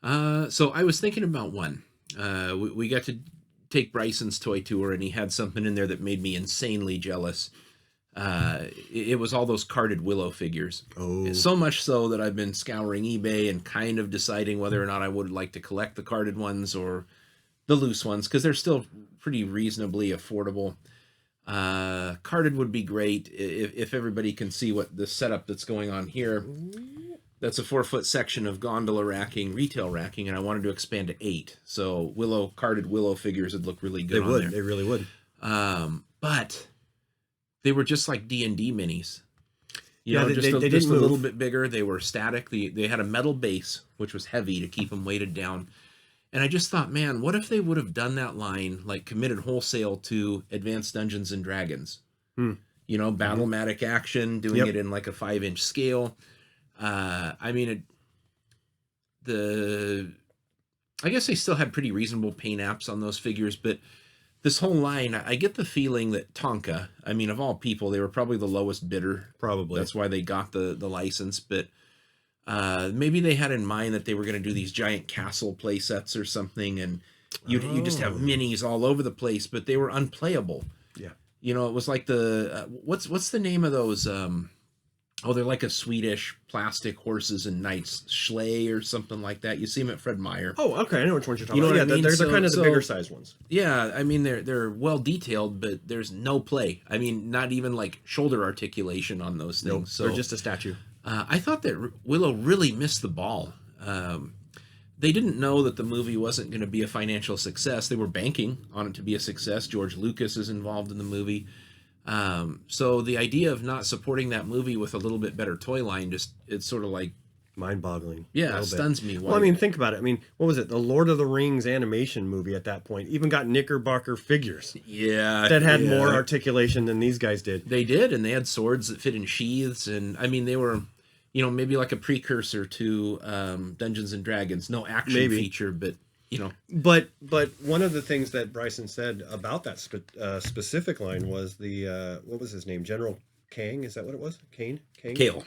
Okay. So I was thinking about one. We got to take Bryson's toy tour, and he had something in there that made me insanely jealous. It was all those carded Willow figures. Oh. So much so that I've been scouring eBay and kind of deciding whether or not I would like to collect the carded ones or the loose ones, because they're still pretty reasonably affordable. Carded would be great if everybody can see what the setup that's going on here. That's a 4-foot section of gondola racking, retail racking, and I wanted to expand to 8. So carded Willow figures would look really good on there. They really would. But they were just like D&D minis. They just a little bit bigger. They were static. They had a metal base, which was heavy to keep them weighted down. And I just thought, man, what if they would have done that line, like committed wholesale to Advanced Dungeons and Dragons? Battle-matic action, doing it in like a 5-inch scale. I mean, I guess they still had pretty reasonable paint apps on those figures, but this whole line, I get the feeling that Tonka, I mean, of all people, they were probably the lowest bidder. Probably. That's why they got the license, but maybe they had in mind that they were going to do these giant castle play sets or something, and you just have minis all over the place, but they were unplayable. Yeah. It was like what's the name of those, they're like a Swedish plastic horses and knights, Schley or something like that. You see them at Fred Meyer. Oh, okay. I know which ones you're talking about. Yeah, they're kind of the bigger size ones. Yeah, I mean, they're well detailed, but there's no play. I mean, not even like shoulder articulation on those things. Nope, so they're just a statue. I thought that Willow really missed the ball. They didn't know that the movie wasn't going to be a financial success. They were banking on it to be a success. George Lucas is involved in the movie. So the idea of not supporting that movie with a little bit better toy line, it's sort of like mind-boggling. Yeah, stuns me. Well, I mean, think about it. I mean, what was it? The Lord of the Rings animation movie at that point even got Knickerbocker figures. Yeah, that had more articulation than these guys did. They did, and they had swords that fit in sheaths, and I mean, they were, you know, maybe like a precursor to Dungeons and Dragons. No action feature, but you know. But one of the things that Bryson said about that specific line was the what was his name? General Kang, is that what it was? Kane? Kale.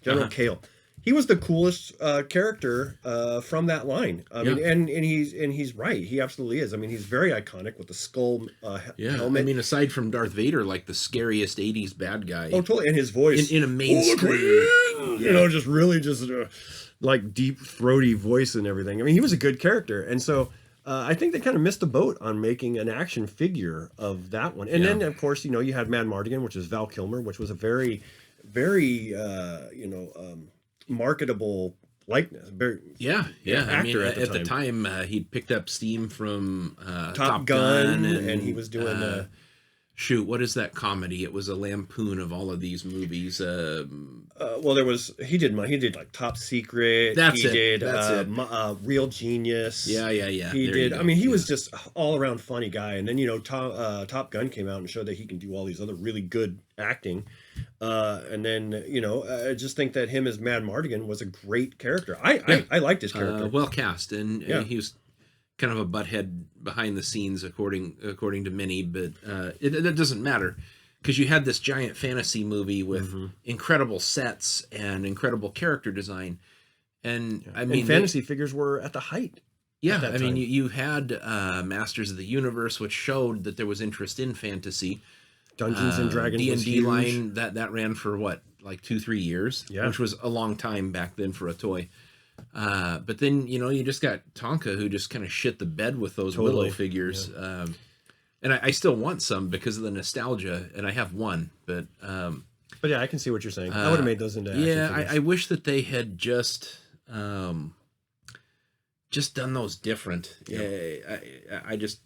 General Kale. He was the coolest character from that line. I mean, and he's right. He absolutely is. I mean, he's very iconic with the skull helmet. I mean, aside from Darth Vader, like the scariest '80s bad guy. Oh, totally. And his voice in a mainstream, you know, just really like deep throaty voice and everything. I mean, he was a good character, and so. I think they kind of missed the boat on making an action figure of that one. And then, of course, you know, you had Mad Mardigan, which is Val Kilmer, which was a very, very, marketable likeness. Very, I mean, at the time he'd picked up steam from Top Gun, and he was doing shoot, what is that comedy? It was a lampoon of all of these movies. Well, he did like Top Secret. That's it. Real Genius. Yeah. He did. I mean, he was just all around funny guy. And then, you know, Top Gun came out and showed that he can do all these other really good acting. And then, you know, I just think that him as Mad Mardigan was a great character. I liked his character. Well cast, and he was kind of a butthead behind the scenes, according to many, but that doesn't matter, because you had this giant fantasy movie with incredible sets and incredible character design, and I mean, fantasy figures were at the height. Yeah, I mean, you had Masters of the Universe, which showed that there was interest in fantasy. Dungeons and Dragons, D&D line that ran for what, like 2-3 years, which was a long time back then for a toy. But then, you know, you just got Tonka, who just kind of shit the bed with those Willow figures. Yeah. And I still want some because of the nostalgia, and I have one, but yeah, I can see what you're saying. I would have made those into action figures. I wish that they had just done those different. Yeah. I just,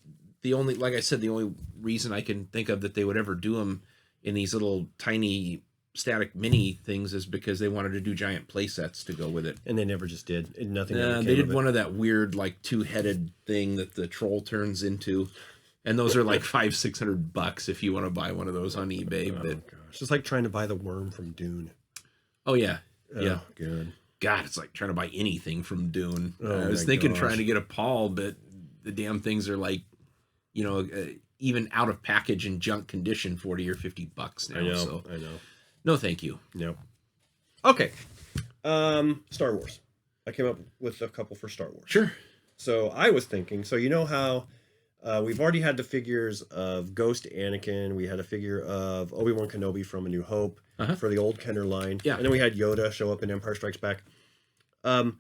like I said, the only reason I can think of that they would ever do them in these little tiny static mini things is because they wanted to do giant play sets to go with it, and they never just did. Nothing. They did one of that weird like two-headed thing that the troll turns into, and those are like $500-600 if you want to buy one of those on eBay. Oh, but gosh. It's just like trying to buy the worm from Dune. Oh yeah, yeah. Good. God, it's like trying to buy anything from Dune. I was thinking trying to get a Paul, but the damn things are like, you know, even out of package and junk condition, $40 or $50 now. I know. No, thank you. No. Okay. Star Wars. I came up with a couple for Star Wars. Sure. So I was thinking, so you know how we've already had the figures of Ghost Anakin. We had a figure of Obi-Wan Kenobi from A New Hope for the old Kenner line. Yeah. And then we had Yoda show up in Empire Strikes Back. I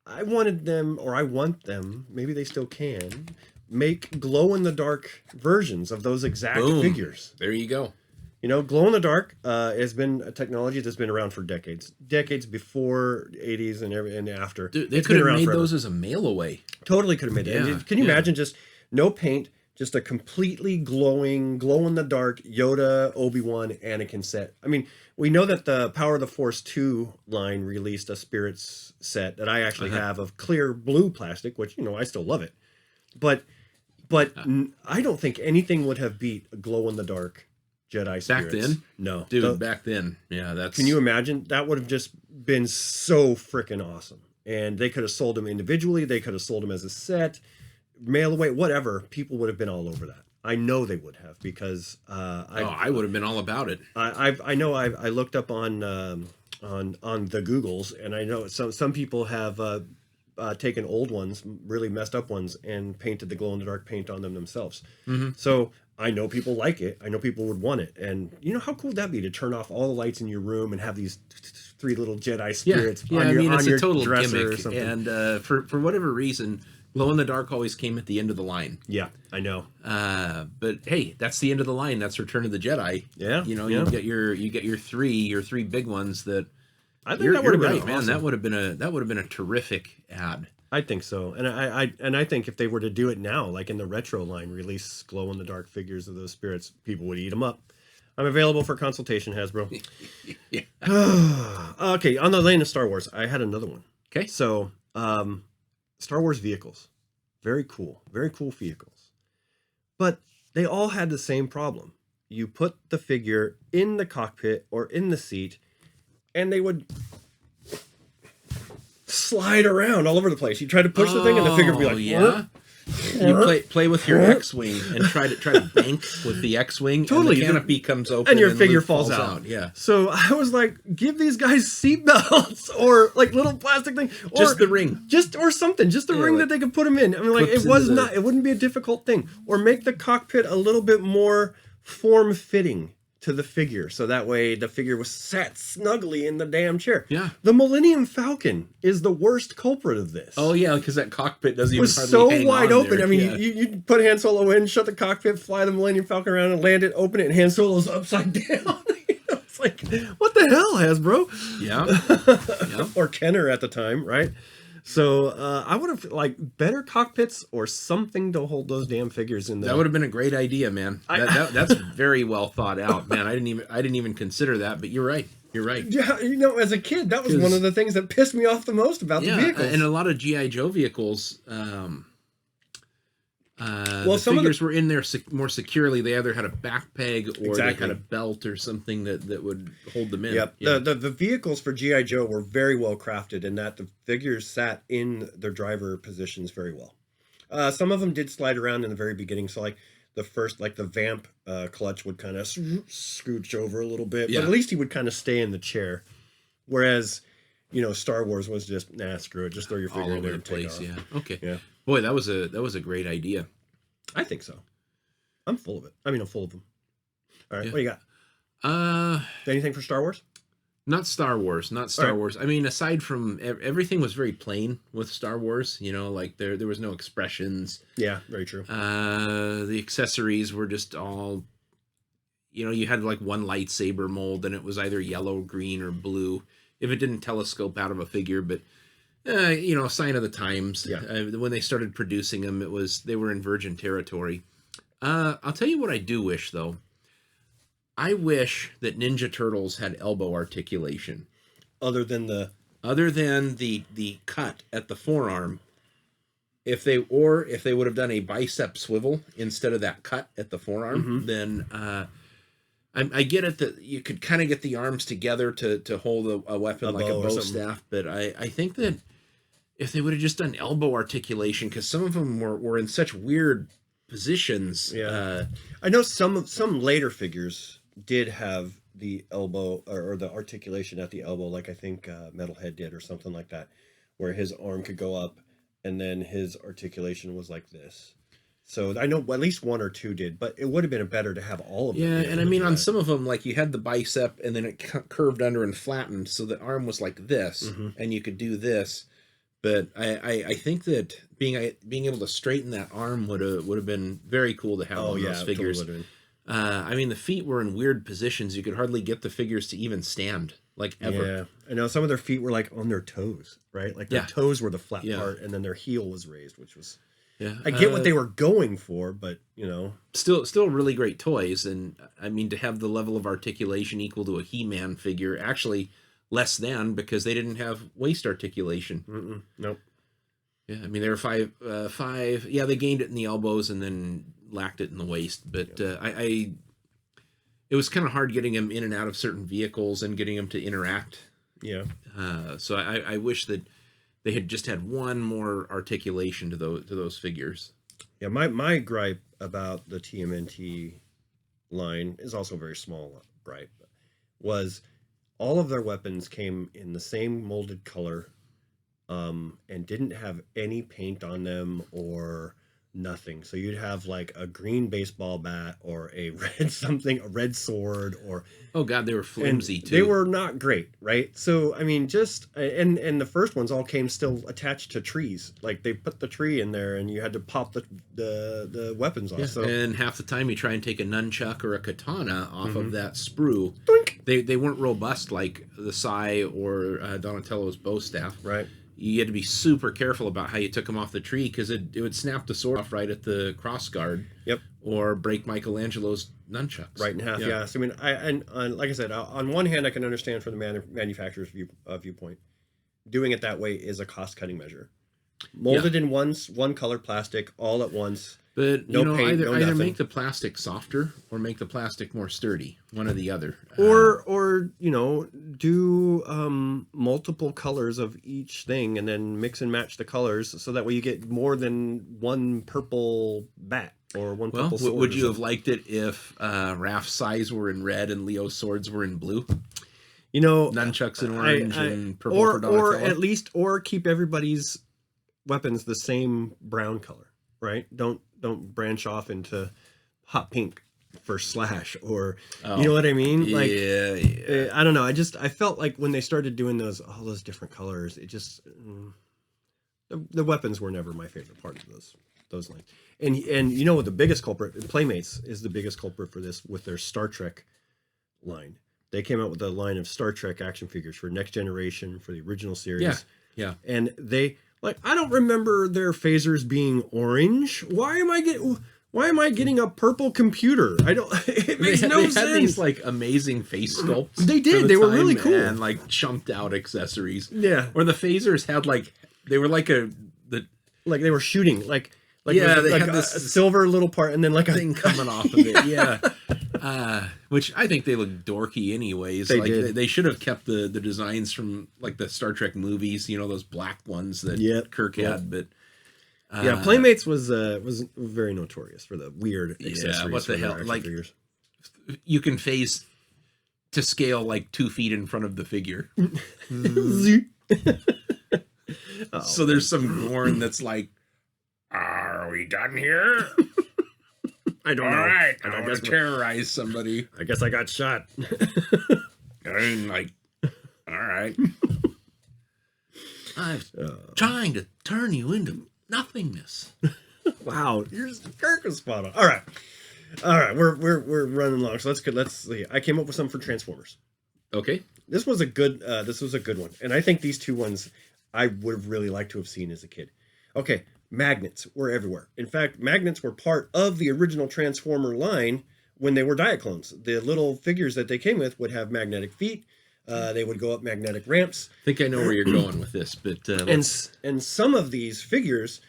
wanted them, or I want them, maybe they still can, make glow-in-the-dark versions of those exact figures. There you go. You know, glow-in-the-dark has been a technology that's been around for decades before 80s and after. Dude, they could have made those as a mail away. Totally could have made that. Yeah, can you imagine just no paint, just a completely glowing, glow-in-the-dark Yoda, Obi-Wan, Anakin set? I mean, we know that the Power of the Force 2 line released a Spirits set that I actually have of clear blue plastic, which, you know, I still love it. But I don't think anything would have beat a glow-in-the-dark Jedi Spirits. Back then? No. Dude, back then. Yeah, that's... Can you imagine? That would have just been so freaking awesome. And they could have sold them individually. They could have sold them as a set, mail away, whatever. People would have been all over that. I know they would have, because... I would have been all about it. I know I looked up on the Googles, and I know some people have taken old ones, really messed up ones, and painted the glow-in-the-dark paint on them themselves. Mm-hmm. So... I know people like it. I know people would want it. And you know, how cool would that be to turn off all the lights in your room and have these 3 little Jedi spirits on your total dresser gimmick. or something. And for whatever reason, glow in the dark always came at the end of the line. Yeah, I know. But hey, that's the end of the line. That's Return of the Jedi. Yeah. You know, you get your three big ones that I think that would have been right, awesome. Man. That would have been a terrific ad. I think so, and I think if they were to do it now, like in the retro line, release glow in the dark figures of those spirits, people would eat them up. I'm available for consultation, Hasbro. Yeah. Okay, on the lane of Star Wars, I had another one. Okay. So, Star Wars vehicles. Very cool vehicles. But they all had the same problem. You put the figure in the cockpit or in the seat, and they would slide around all over the place. You try to push the thing, and the figure would be like, yeah. You play with your X-wing and try to bank with the X-wing. Totally. And the canopy comes open and your figure Luke falls out. Yeah. So I was like, give these guys seatbelts or like little plastic thing, or Just the ring, or something, just the ring like, that they could put them in. I mean, like it wouldn't be a difficult thing, or make the cockpit a little bit more form fitting to the figure, so that way the figure was sat snugly in the damn chair. Yeah. The Millennium Falcon is the worst culprit of this. Oh yeah, because that cockpit doesn't even was hardly so hang wide on open. there. I mean, Yeah. you put Han Solo in, shut the cockpit, fly the Millennium Falcon around, and land it, open it, and Han Solo's upside down. It's like, what the hell, Hasbro? Yeah. Yeah. Or Kenner at the time, right? So I would have like better cockpits or something to hold those damn figures in there. That would have been a great idea, man. That's very well thought out, man. I didn't even consider that, but you're right. You're right. Yeah, as a kid, that was one of the things that pissed me off the most about the vehicles. And a lot of G.I. Joe vehicles, the some figures were in there more securely. They either had a back peg or Exactly. they had a belt or something that would hold them in. Yep. Yeah. The vehicles for G.I. Joe were very well crafted in that the figures sat in their driver positions very well. Some of them did slide around in the very beginning. So like the first, like the Vamp clutch would kind of scooch over a little bit, but at least he would kind of stay in the chair. Whereas, Star Wars was just, screw it. Just throw your figure all in over there the and take place. off. Yeah. Okay. Yeah. Boy, that was a great idea. I think so. I'm full of it. I'm full of them. All right. Yeah. What do you got? Anything for Star Wars? Not Star Wars. Wars. I mean, aside from everything was very plain with Star Wars. Like there was no expressions. Yeah, very true. The accessories were just all, you had like one lightsaber mold and it was either yellow, green, or blue. If it didn't telescope out of a figure, but sign of the times. Yeah. When they started producing them, they were in virgin territory. I'll tell you what I do wish though. I wish that Ninja Turtles had elbow articulation. Other than the cut at the forearm. If they would have done a bicep swivel instead of that cut at the forearm, then I get it that you could kind of get the arms together to hold a weapon like a bow staff, but I think that if they would have just done elbow articulation, because some of them were in such weird positions. Yeah, I know some later figures did have the elbow or the articulation at the elbow, like I think Metalhead did or something like that, where his arm could go up and then his articulation was like this. So I know at least one or two did, but it would have been better to have all of them. Yeah, and I mean on some of them, like you had the bicep and then it curved under and flattened, so the arm was like this, and you could do this. But I think that being able to straighten that arm would have been very cool to have on those figures. Totally. I mean, the feet were in weird positions. You could hardly get the figures to even stand, like ever. Yeah, I know some of their feet were like on their toes, right? Like their toes were the flat part, and then their heel was raised, which was. Yeah, I get what they were going for, but still really great toys, and I mean to have the level of articulation equal to a He-Man figure, actually less than, because they didn't have waist articulation. Nope. Yeah, I mean they were five. Yeah, they gained it in the elbows and then lacked it in the waist, but it was kind of hard getting them in and out of certain vehicles and getting them to interact. Yeah. So I wish that they had just had one more articulation to those figures. Yeah, my gripe about the TMNT line is also a very small gripe. Was all of their weapons came in the same molded color, and didn't have any paint on them or nothing. So you'd have like a green baseball bat or a red sword, or oh god, they were flimsy too. They were not great, right? So I mean, just and the first ones all came still attached to trees. Like they put the tree in there, and you had to pop the weapons off. Yeah. So and half the time you try and take a nunchuck or a katana off of that sprue, Doink. they weren't robust like the Sai or Donatello's bow staff. Right. you had to be super careful about how you took them off the tree because it would snap the sword off right at the cross guard. Yep. Or break Michelangelo's nunchucks. Right in half, yeah. So, I mean, like I said, on one hand, I can understand from the manufacturer's viewpoint. Doing it that way is a cost-cutting measure. Molded in one color plastic all at once. But, no paint, either make the plastic softer or make the plastic more sturdy. One or the other. Or do multiple colors of each thing and then mix and match the colors so that way you get more than one purple bat or one purple sword. Would you have liked it if Raph's size were in red and Leo's swords were in blue? Nunchucks in orange and purple for Donatello? Or keep everybody's weapons the same brown color, right? Don't branch off into hot pink for Slash or you know what I mean? Like I don't know. I felt like when they started doing all those different colors, it just the weapons were never my favorite part of those lines. And the biggest culprit, Playmates is the biggest culprit for this with their Star Trek line. They came out with a line of Star Trek action figures for Next Generation, for the original series. Yeah. And they I don't remember their phasers being orange. Why am I getting a purple computer? It makes no sense. They had these amazing face sculpts. They did. They were really cool and chumped out accessories. Yeah. Or the phasers had they were they were shooting they had this silver little part and then a thing coming off of it. Yeah. Which I think they look dorky anyways. They should have kept the designs from the Star Trek movies, those black ones that Kirk had, but Playmates was very notorious for the weird accessories. Yeah, what the hell? Figures. You can phase to scale 2 feet in front of the figure. So there's some Gorn that's are we done here? I don't know. All right, I want to terrorize somebody. I guess I got shot. All right. I'm trying to turn you into nothingness. Wow, Kirk was spot on. All right, we're running long, so let's see. I came up with some for Transformers. Okay, this was a good one, and I think these two ones I would have really liked to have seen as a kid. Okay. Magnets were everywhere. In fact, magnets were part of the original Transformer line when they were Diaclones. The little figures that they came with would have magnetic feet. They would go up magnetic ramps. I think I know where you're going with this, but and some of these figures,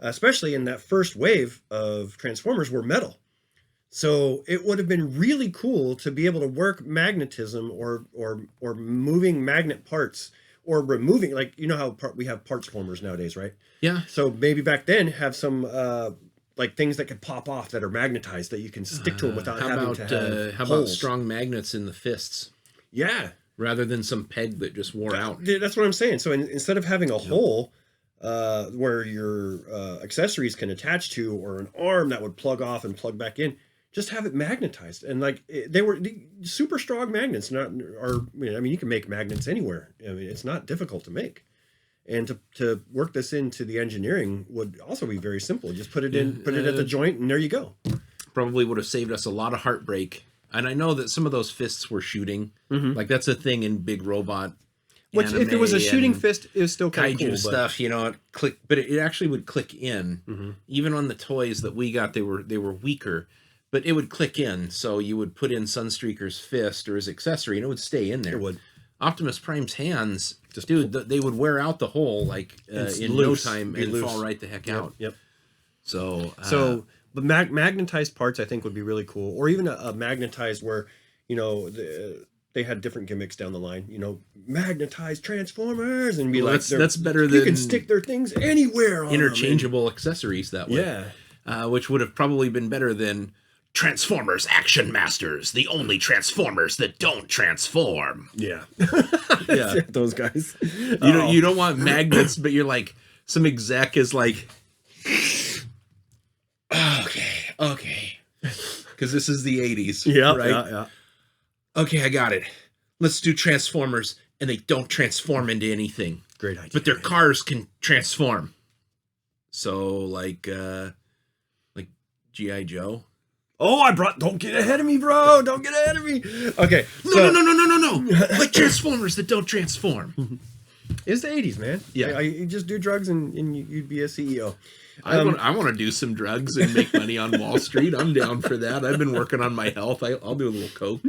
especially in that first wave of Transformers, were metal. So it would have been really cool to be able to work magnetism or moving magnet parts. Or removing, how we have parts formers nowadays, right? Yeah. So maybe back then have some things that could pop off that are magnetized that you can stick to them without having to have how about strong magnets in the fists? Yeah. Rather than some peg that just wore out. That's what I'm saying. So instead of having a hole where your accessories can attach to, or an arm that would plug off and plug back in, just have it magnetized. And they were super strong magnets. You can make magnets anywhere. It's not difficult to make. And to work this into the engineering would also be very simple. Just put it at the joint, and there you go. Probably would have saved us a lot of heartbreak. And I know that some of those fists were shooting. Mm-hmm. That's a thing in Big Robot. Which, if it was a shooting fist, it was still kind of cool. Stuff, it click, but it actually would click in. Mm-hmm. Even on the toys that we got, they were weaker. But it would click in, so you would put in Sunstreaker's fist or his accessory, and it would stay in there. It would. Optimus Prime's hands, they would wear out the hole in no time and fall right the heck out. Yep. So, but magnetized parts I think would be really cool, or even a magnetized where they had different gimmicks down the line. Magnetized Transformers and be that's better than you can stick their things anywhere. Interchangeable accessories that way. Yeah. Which would have probably been better than Transformers Action Masters, the only Transformers that don't transform. Yeah. Yeah. Those guys. You don't want magnets, but you're some exec is okay. Because this is the 80s. Yeah. Right? Yeah. Okay, I got it. Let's do Transformers, and they don't transform into anything. Great idea. But their cars can transform. So, G.I. Joe. Oh, don't get ahead of me, bro. Don't get ahead of me. Okay. No. Like Transformers that don't transform. It's the 80s, man. Yeah. You just do drugs and you'd be a CEO. I want to do some drugs and make money on Wall Street. I'm down for that. I've been working on my health. I'll do a little coke.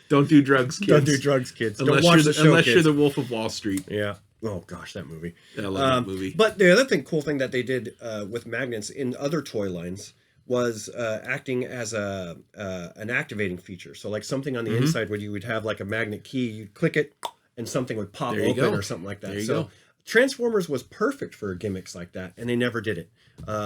Don't do drugs, kids. Don't do drugs, kids. Unless, Don't watch the show, unless kids. you're the Wolf of Wall Street. Yeah. Oh gosh, that movie. I love that movie. But the other cool thing that they did with magnets in other toy lines was acting as an activating feature. So like something on the inside where you would have like a magnet key, you'd click it, and something would pop open or something like that. There you So go. Transformers was perfect for gimmicks like that, and they never did it.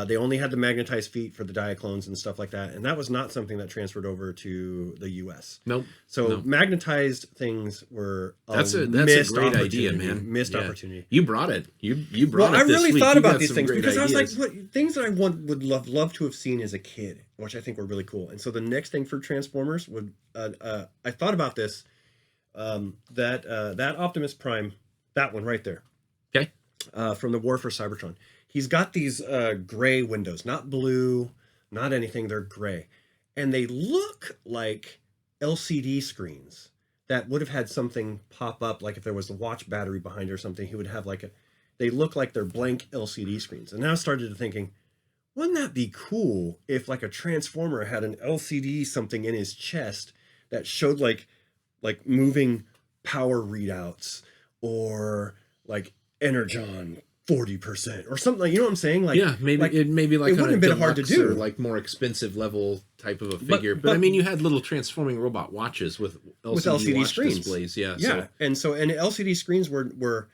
They only had the magnetized feet for the Diaclones and stuff like that, and that was not something that transferred over to the U.S. Nope. So magnetized things were That's a missed great idea, opportunity, man. Missed opportunity. You brought it. You brought Well, it. I this really week. thought You about got these some things great because I was ideas. like, what things that I would love to have seen as a kid, which I think were really cool. And so the next thing for Transformers would I thought about this that Optimus Prime, that one right there. Okay. From the War for Cybertron. He's got these gray windows, not blue, not anything, they're gray. And they look like LCD screens that would have had something pop up, like if there was a watch battery behind it or something, he would have they look like they're blank LCD screens. And now I started thinking, wouldn't that be cool if like a Transformer had an LCD something in his chest that showed like moving power readouts or like Energon 40% or something, like, you know what I'm saying? Like, yeah, maybe like, it wouldn't have been hard to do, or like more expensive level type of a figure. But I mean, you had little transforming robot watches with LCD watch screens. displays. Yeah, yeah. And LCD screens were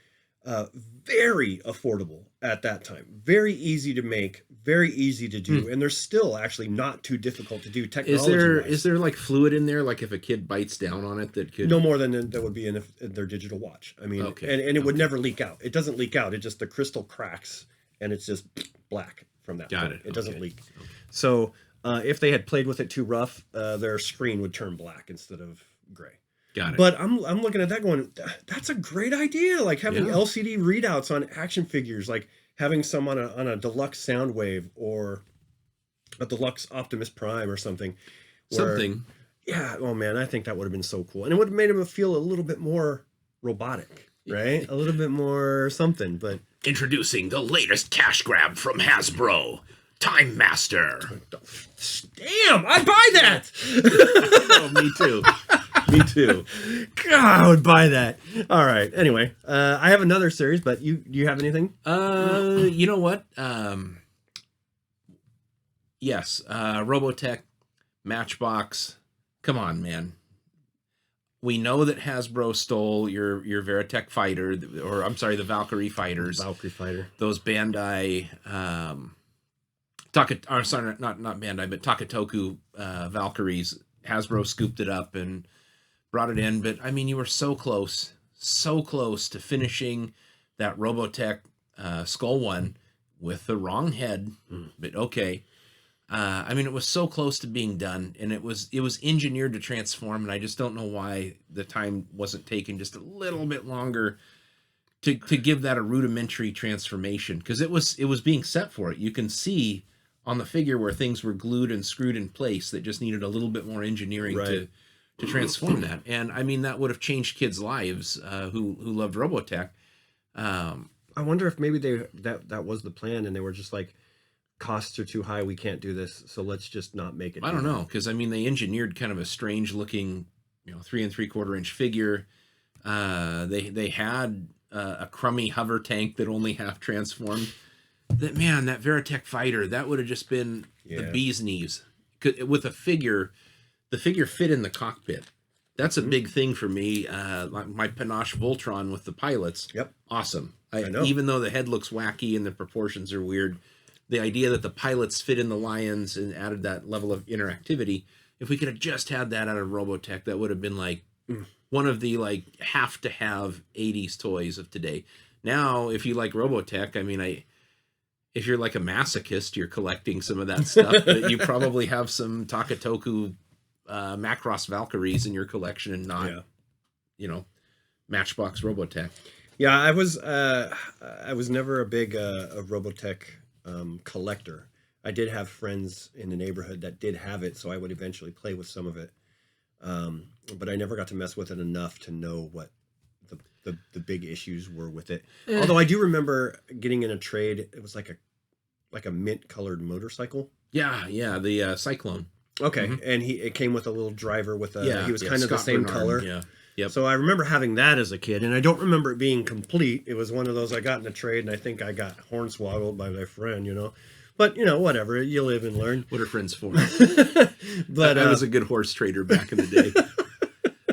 very affordable at that time. Very easy to make, very easy to do, and they're still actually not too difficult to do technology-wise. Is there like fluid in there, like if a kid bites down on it that could... No more than that would be in their digital watch. I mean, and it would never leak out. It doesn't leak out. It just, the crystal cracks and it's just black from that point. It doesn't leak. Okay. So if they had played with it too rough, their screen would turn black instead of gray. Got it. But I'm looking at that going, that's a great idea. Like having LCD readouts on action figures, like having some on a deluxe Soundwave or a deluxe Optimus Prime or something. Yeah. Oh man, I think that would have been so cool. And it would have made him feel a little bit more robotic, right? A little bit more something, but. Introducing the latest cash grab from Hasbro. Time Master. Damn, I'd buy that. Oh, me too. Me too. God, I would buy that. All right. Anyway, I have another series, but do you have anything? You know what? Yes. Robotech Matchbox. Come on, man. We know that Hasbro stole your Veritech fighter, or I'm sorry, the Valkyrie fighters. Valkyrie fighter. Those Bandai, not Bandai, but Takatoku Valkyries. Hasbro scooped it up and brought it in. But I mean, you were so close to finishing that Robotech Skull One with the wrong head. But okay. I mean, it was so close to being done, and it was engineered to transform, and I just don't know why the time wasn't taken just a little bit longer to give that a rudimentary transformation, because it was being set for it. You can see on the figure where things were glued and screwed in place that just needed a little bit more engineering to transform that. And I mean, that would have changed kids' lives who loved Robotech. I wonder if maybe that was the plan, and they were just like, costs are too high, we can't do this, so let's just not make it. I don't know, because I mean, they engineered kind of a strange looking 3 3/4 inch figure. They had a crummy hover tank that only half transformed. That Veritech fighter, that would have just been the bee's knees. With a figure, the figure fit in the cockpit. That's a big thing for me. Like my Panache Voltron with the pilots. Yep. Awesome. I know. Even though the head looks wacky and the proportions are weird, the idea that the pilots fit in the lions and added that level of interactivity, if we could have just had that out of Robotech, that would have been like one of the like have to have 80s toys of today. Now, if you like Robotech, I mean, if you're like a masochist, you're collecting some of that stuff, but you probably have some Takatoku Macross Valkyries in your collection and not, Matchbox Robotech. Yeah, I was never a big a Robotech collector. I did have friends in the neighborhood that did have it, so I would eventually play with some of it. But I never got to mess with it enough to know what the big issues were with it. Although I do remember getting in a trade. It was like a mint colored motorcycle. Yeah, the Cyclone. Okay, and it came with a little driver with he was kind of the same color. Yeah. Yep. So I remember having that as a kid, and I don't remember it being complete. It was one of those I got in a trade, and I think I got hornswoggled by my friend, But, whatever. You live and learn. What are friends for? But I was a good horse trader back in the day.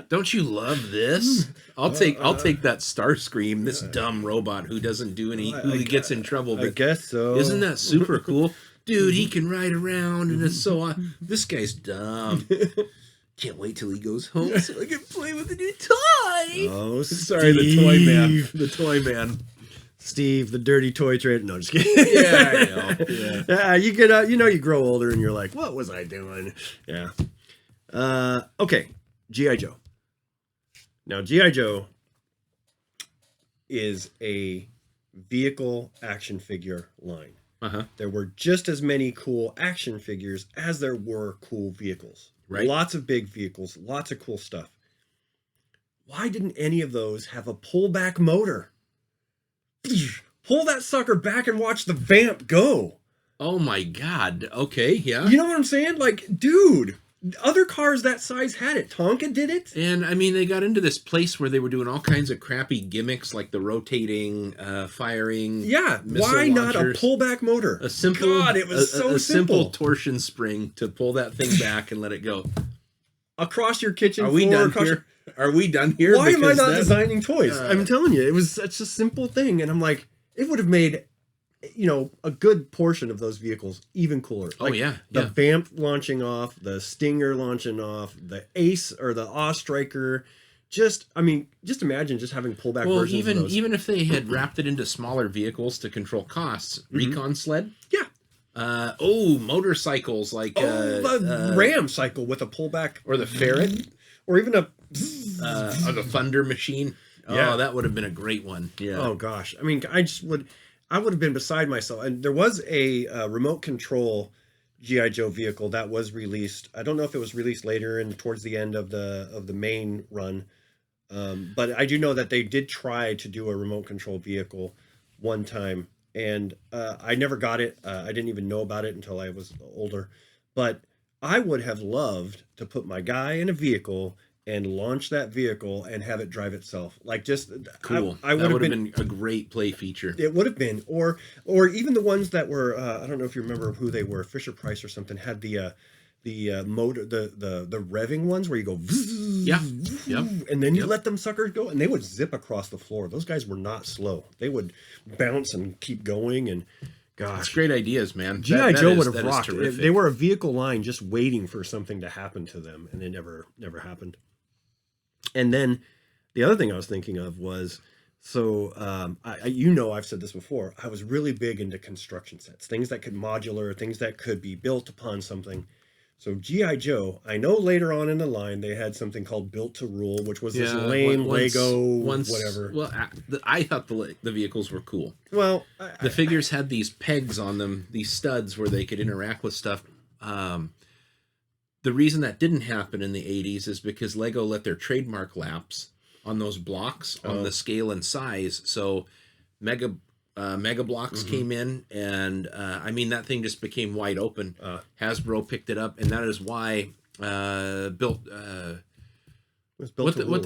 Don't you love this? I'll take that Starscream, this dumb robot who doesn't do who gets in trouble. But I guess so. Isn't that super cool? Dude, he can ride around, and it's so... this guy's dumb. Can't wait till he goes home so I can play with the new toy. Oh, sorry, the toy man. The toy man. Steve, the dirty toy trader. No, just kidding. Yeah, I know. Yeah. You get you grow older and you're like, what was I doing? Yeah. Okay. G.I. Joe. Now, G.I. Joe is a vehicle action figure line. There were just as many cool action figures as there were cool vehicles. Right. Lots of big vehicles, lots of cool stuff. Why didn't any of those have a pullback motor? Pull that sucker back and watch the vamp go. Oh my God. Okay, yeah. You know what I'm saying? Like, dude, other cars that size had it. Tonka did it. And I mean, they got into this place where they were doing all kinds of crappy gimmicks like the rotating, firing. Yeah, why not a pullback motor? A simple, God, it was so simple torsion spring to pull that thing back and let it go. Across your kitchen floor. Are we done here? Are we done here? Why am I not designing toys? I'm telling you, it was such a simple thing. And I'm like, it would have made, a good portion of those vehicles even cooler. Like the Vamp launching off, the Stinger launching off, the Ace or the Awe Striker. Just imagine just having pullback versions of those. Even if they had wrapped it into smaller vehicles to control costs, recon sled. Yeah. Motorcycles like the Ram cycle with a pullback, or the Ferret, or even or the Thunder Machine. Yeah. Oh, that would have been a great one. Yeah. Oh gosh, I mean, I would have been beside myself. And there was a remote control G.I. Joe vehicle that was released. I don't know if it was released later and towards the end of the main run, but I do know that they did try to do a remote control vehicle one time. And I never got it. I didn't even know about it until I was older. But I would have loved to put my guy in a vehicle and launch that vehicle and have it drive itself. Like, just cool. I would have been a great play feature. It would have been, or even the ones that were I don't know if you remember who they were. Fisher Price or something had the motor, the revving ones where you go, yeah, and then you let them suckers go, and they would zip across the floor. Those guys were not slow; they would bounce and keep going. And gosh, it's great ideas, man. G.I. Joe would have rocked. They were a vehicle line just waiting for something to happen to them, and it never happened. And then the other thing I was thinking of was, so I've said this before. I was really big into construction sets, things that could modular, things that could be built upon something. So G.I. Joe, I know later on in the line they had something called Built to Rule, which was this lame Lego whatever. Well, I thought the vehicles were cool. Well, the figures had these pegs on them, these studs where they could interact with stuff. The reason that didn't happen in the 80s is because Lego let their trademark lapse on those blocks on the scale and size. So Mega Blocks came in, and that thing just became wide open. Hasbro picked it up, and that is why what the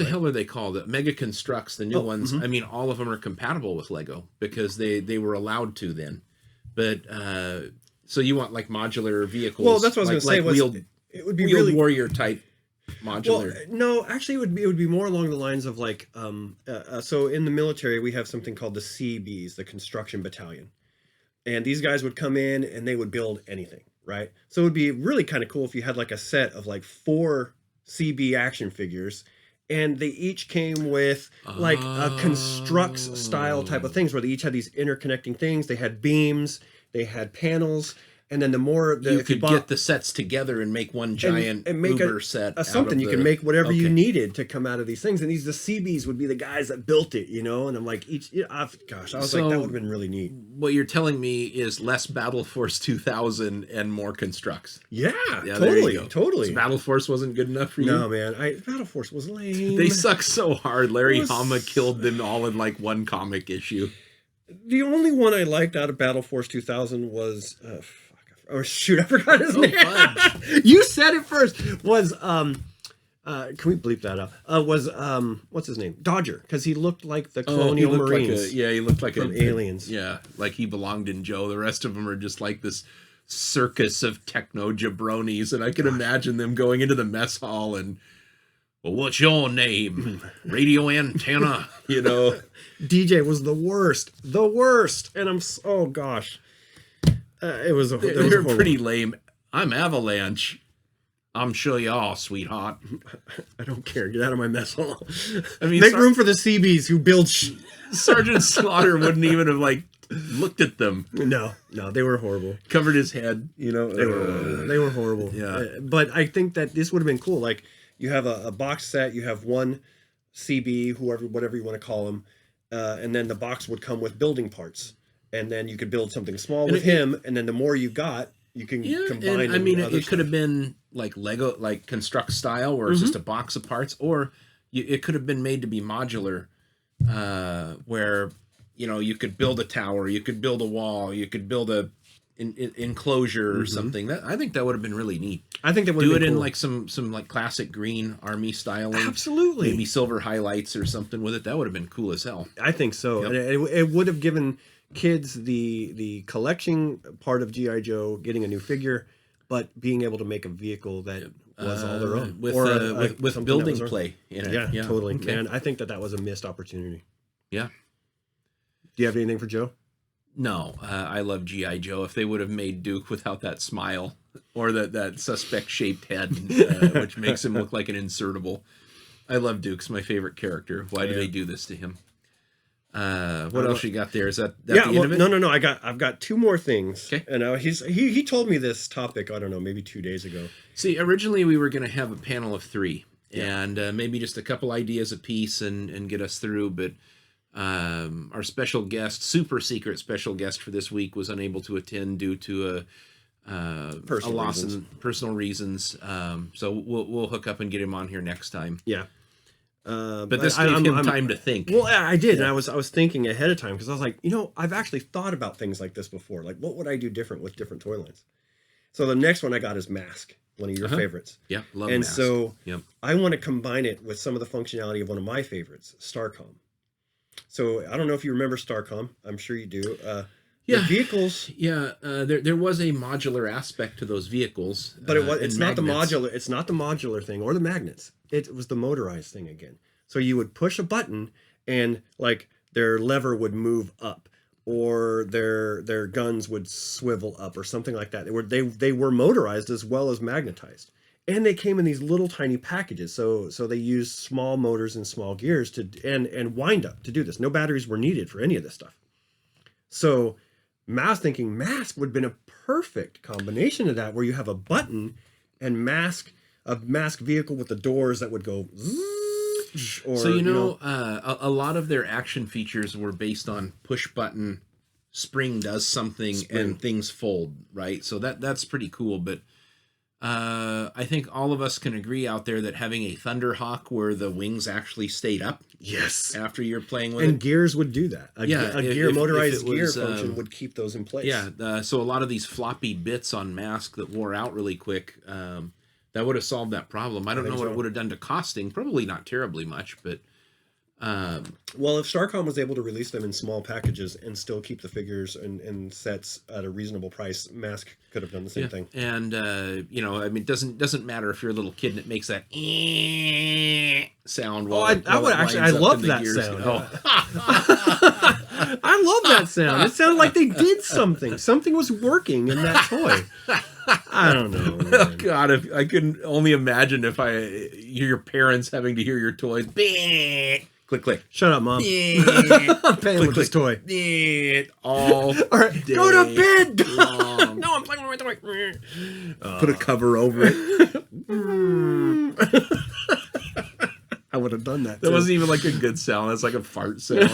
hell are they called? Mega Constructs, the new ones. I mean, all of them are compatible with Lego because they were allowed to then. But so you want like modular vehicles? Well, that's what I was going to say. It would be really warrior type modular. Well, no, actually, it would be more along the lines of like, so in the military we have something called the CBs, the Construction Battalion, and these guys would come in and they would build anything, right? So it would be really kind of cool if you had like a set of like 4 CB action figures, and they each came with like a constructs style type of things where they each had these interconnecting things. They had beams, they had panels. And then the more you could get the sets together and make one giant and make Uber set. Something you can make whatever you needed to come out of these things. And the CBs would be the guys that built it, you know. And I'm like, gosh, I was like, that would have been really neat. What you're telling me is less Battle Force 2000 and more constructs. Yeah, totally. So Battle Force wasn't good enough for you? No, man. Battle Force was lame. They suck so hard. Larry Hama killed them all in like one comic issue. The only one I liked out of Battle Force 2000 was oh shoot, I forgot his name. You said it first. Was can we bleep that out? Was what's his name? Dodger, because he looked like the Colonial Marines. He looked like from Aliens. Yeah, like he belonged in Joe. The rest of them are just like this circus of techno jabronis, and I can imagine them going into the mess hall and, well, what's your name? Radio antenna, you know. DJ was the worst, and oh gosh. It was they're pretty lame. I'm Avalanche. I'm sure y'all, sweetheart. I don't care. Get out of my mess hall. I mean, make room for the CBs who build. Sergeant Slaughter wouldn't even have like looked at them. No, they were horrible. Covered his head. You know, they were horrible. Yeah, but I think that this would have been cool. Like you have a box set. You have one CB, whatever you want to call him, and then the box would come with building parts. And then you could build something small with him, and then the more you got, you can combine. And, I mean, it could have been like Lego, like Construct style, where it's just a box of parts, or it could have been made to be modular, where you could build a tower, you could build a wall, you could build a enclosure or something. I think that would have been really neat. I think that would do it cool. in like some like classic green army styling. Absolutely, maybe silver highlights or something with it. That would have been cool as hell. I think so. Yep. And it would have given kids the collection part of G.I. Joe, getting a new figure, but being able to make a vehicle that was all their own with building play in it. Yeah, totally. Okay. And I think that was a missed opportunity. Yeah. Do you have anything for Joe? No, I love G.I. Joe. If they would have made Duke without that smile or that suspect shaped head, which makes him look like an insertable. I love Duke's my favorite character. Why do they do this to him? What else you got there? Is that the end of it? No. I've got two more things. Okay. And he told me this topic, I don't know, maybe 2 days ago. See, originally we were going to have a panel of 3 and maybe just a couple ideas apiece and get us through. But our special guest, super secret special guest for this week, was unable to attend due to personal reasons. So we'll hook up and get him on here next time. Yeah. But this gave him time to think. Well, I did, and I was thinking ahead of time because I was like, I've actually thought about things like this before. Like, what would I do different with different toy lines? So the next one I got is Mask, one of your favorites. Yeah, love and Mask. So I want to combine it with some of the functionality of one of my favorites, Starcom. So I don't know if you remember Starcom. I'm sure you do. The vehicles. Yeah, there was a modular aspect to those vehicles, but it's not the modular. It's not the modular thing or the magnets. It was the motorized thing again. So you would push a button, and like their lever would move up, or their guns would swivel up, or something like that. They were motorized as well as magnetized, and they came in these little tiny packages. So they used small motors and small gears and wind up to do this. No batteries were needed for any of this stuff. So Mask would have been a perfect combination of that, where you have a button and a mask vehicle with the doors that would go zzz, or, so a lot of their action features were based on push button, spring does something and things fold, right? So that's pretty cool. But I think all of us can agree out there that having a Thunderhawk where the wings actually stayed up, after you're playing with it, and gears would do that. A motorized gear function would keep those in place. So a lot of these floppy bits on Mask that wore out really quick, that would have solved that problem. I don't know what it would have done to costing. Probably not terribly much, but well, if Starcom was able to release them in small packages and still keep the figures and sets at a reasonable price, Mask could have done the same thing. And it doesn't matter if you're a little kid and it makes that sound. I love that sound. I love that sound. It sounded like they did something. Something was working in that toy. I don't know. Oh, God, if I can only imagine if your parents having to hear your toys. Click, click. Shut up, Mom. Yeah. I'm playing with this toy. Yeah. All right, day go to bed. long. No, I'm playing with my toy. Put a cover over it. I would have done that. That too. wasn't even like a good sound. That's like a fart sound.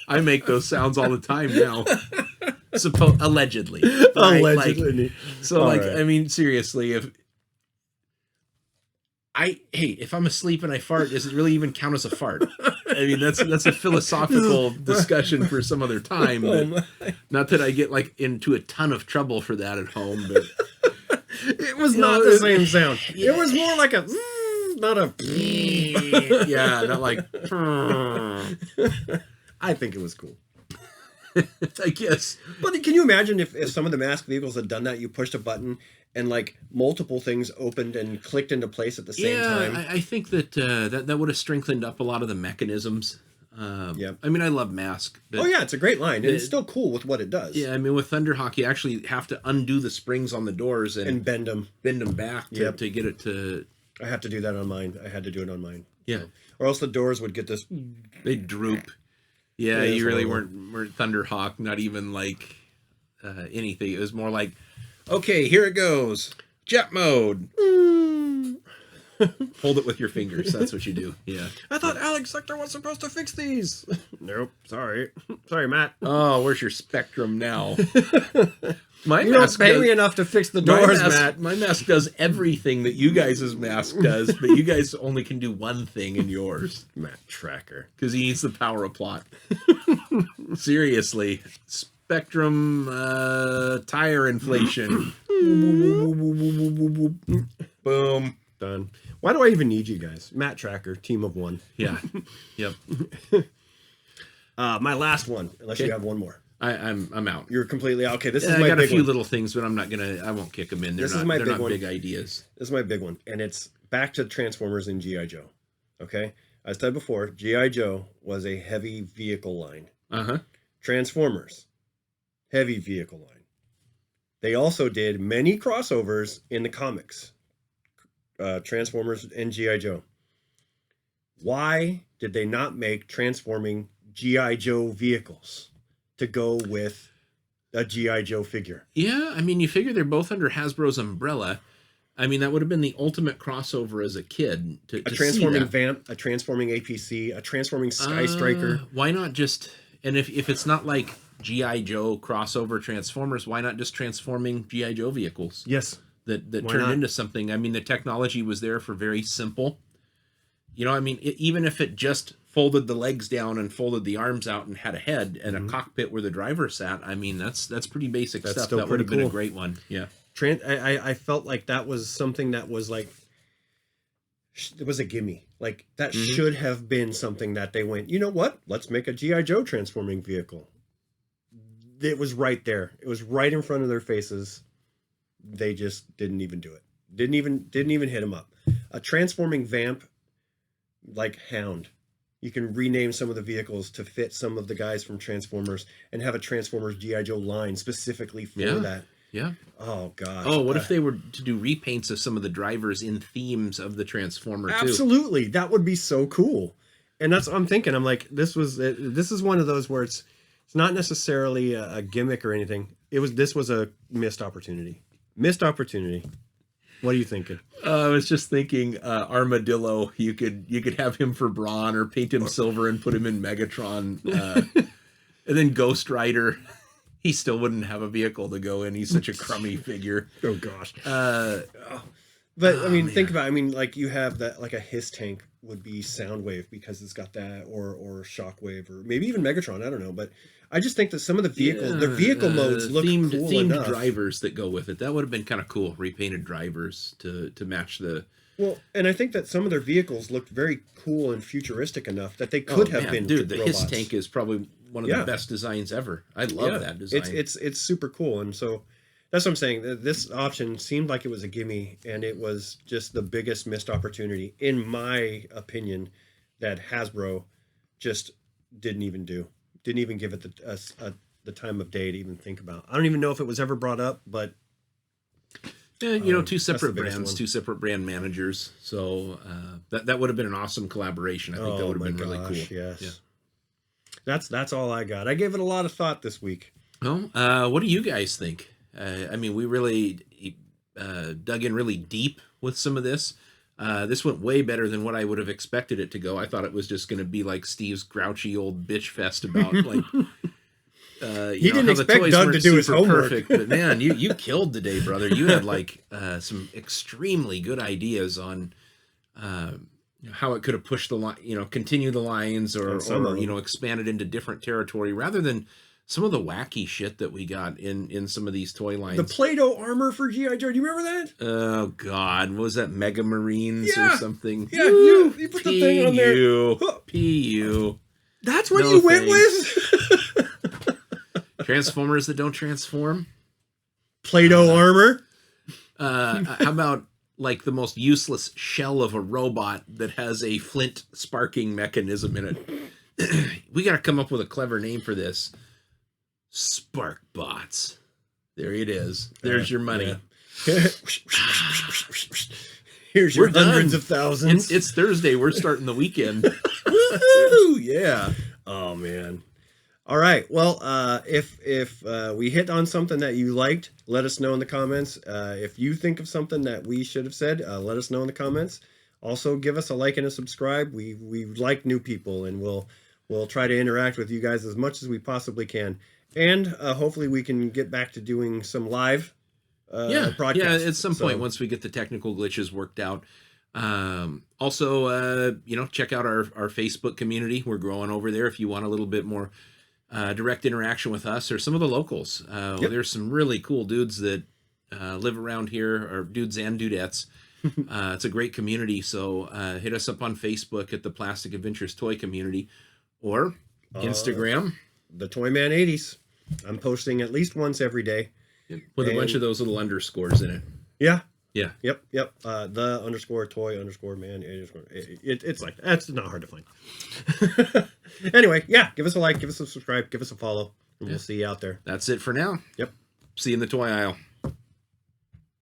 I make those sounds all the time now. Allegedly. Right? Allegedly. So, All like, right. I mean, seriously, if I'm asleep and I fart, does it really even count as a fart? I mean, that's a philosophical discussion for some other time. But not that I get like into a ton of trouble for that at home, but It was not the same sound. It was more like a, not a. yeah, not like. I think it was cool. I guess. But can you imagine if some of the masked vehicles had done that? You pushed a button and like multiple things opened and clicked into place at the same time. I think that that would have strengthened up a lot of the mechanisms. Yep. I mean, I love Mask. But Oh yeah, it's a great line, and it's still cool with what it does. yeah, I mean, with Thunderhawk, you actually have to undo the springs on the doors and And bend them. back to, Yep. to get it to. I have to do that on mine. I had to do it on mine. Yeah, Or else the doors would get this. they droop. Yeah, Yeah, you really horrible. weren't Thunderhawk. Not even like anything. It was more like, okay, here it goes, jet mode. Hold it with your fingers. That's what you do. Yeah. I thought Alex Sector was supposed to fix these. Nope. Sorry. Sorry, Matt. Oh, where's your Spectrum now? My You don't mask pay does- me enough to fix the my doors, mask, Matt. my mask does everything that you guys' mask does, but you guys only can do one thing in yours Matt Tracker. because he needs the power of plot. Seriously, Spectrum tire inflation. Boom. Done. Why do I even need you guys? Matt Tracker, team of one. Yeah. Yep. My last one, unless Okay. you have one more. I'm out. You're completely okay. This is I my got a big few one. little things, but I won't kick them in. This is my they're big not one. big ideas. This is my big one, and it's back to Transformers and G.I. Joe. Okay? As I said before, G.I. Joe was a heavy vehicle line. Uh-huh. Transformers, heavy vehicle line. They also did many crossovers in the comics. Transformers and G.I. Joe. Why did they not make transforming G.I. Joe vehicles to go with a G.I. Joe figure? Yeah, I mean, you figure they're both under Hasbro's umbrella. I mean, that would have been the ultimate crossover as a kid. To A transforming see that. Vamp, a transforming APC, a transforming Sky Striker. Why not just... And if it's not like G.I. Joe crossover Transformers, why not just transforming G.I. Joe vehicles Yes. that Why turned not? into something? I mean, the technology was there for very simple. You know, I mean, even if it just folded the legs down and folded the arms out and had a head and a cockpit where the driver sat, I mean, that's pretty basic That's stuff. still That would have pretty been a cool. great one. Yeah. I felt like that was something that was like, it was a gimme. Like, that should have been something that they went, you know what? Let's make a G.I. Joe transforming vehicle. It was right there. It was right in front of their faces. They just didn't even do it. Didn't even hit them up. A transforming Vamp, like Hound. You can rename some of the vehicles to fit some of the guys from Transformers and have a Transformers G.I. Joe line specifically for that. Yeah. Oh, gosh. Oh, what if they were to do repaints of some of the drivers in themes of the Transformer too? Absolutely. That would be so cool. And that's what I'm thinking. I'm like, this is one of those where it's not necessarily a gimmick or anything. This was a missed opportunity. Missed opportunity. What are you thinking? I was just thinking Armadillo. You could have him for Brawn or paint him silver and put him in Megatron. And then Ghost Rider. He still wouldn't have a vehicle to go in. He's such a crummy figure. Oh gosh. But I mean, think about it. I mean, like you have that, like a Hiss tank would be Soundwave because it's got that, or Shockwave, or maybe even Megatron. I don't know, but I just think that some of the vehicles, the vehicle modes look themed, cool themed enough. drivers that go with it. That would have been kind of cool. Repainted drivers to match the. Well, and I think that some of their vehicles looked very cool and futuristic enough that they could have been. Dude, the robots. Hiss tank is probably one of the best designs ever. I love that design. It's super cool, and so that's what I'm saying. This option seemed like it was a gimme, and it was just the biggest missed opportunity, in my opinion, that Hasbro just didn't even do. Didn't even give it the time of day to even think about. I don't even know if it was ever brought up, but Yeah, two separate brands, one. two separate brand managers. So that would have been an awesome collaboration. I think that would have been really cool. Yes. Yeah. That's all I got. I gave it a lot of thought this week. Well, what do you guys think? We really dug in really deep with some of this. This went way better than what I would have expected it to go. I thought it was just going to be like Steve's grouchy old bitch fest about like. He didn't expect Doug to do his homework. Perfect, but man, you killed today, brother. You had like some extremely good ideas on how it could have pushed the line, continue the lines, or expanded into different territory rather than some of the wacky shit that we got in some of these toy lines. The Play-Doh armor for G.I. Joe. Do you remember that? Oh God, what was that Mega Marines or something? Yeah, you put the thing on there. P.U. That's what you went with. Transformers that don't transform. Play-Doh armor. How about like the most useless shell of a robot that has a flint sparking mechanism in it? We got to come up with a clever name for this. Spark bots. There it is. There's your money. Yeah. Here's your hundreds of thousands. It's Thursday. We're starting the weekend. Woohoo! Yeah. Oh man. All right. Well, if we hit on something that you liked, let us know in the comments. If you think of something that we should have said, let us know in the comments. Also, give us a like and a subscribe. We like new people, and we'll try to interact with you guys as much as we possibly can. And hopefully we can get back to doing some live broadcasts. At some point once we get the technical glitches worked out. Also, check out our Facebook community. We're growing over there if you want a little bit more direct interaction with us or some of the locals. There's some really cool dudes that live around here, or dudes and dudettes. It's a great community, so hit us up on Facebook at the Plastic Adventures Toy Community, or Instagram. The Toyman 80s. I'm posting at least once every day. With a bunch of those little underscores in it. Yeah. Yeah. Yep. The _toy_man. It's like, that's not hard to find. Anyway, give us a like, give us a subscribe, give us a follow, and we'll see you out there. That's it for now. Yep. See you in the toy aisle.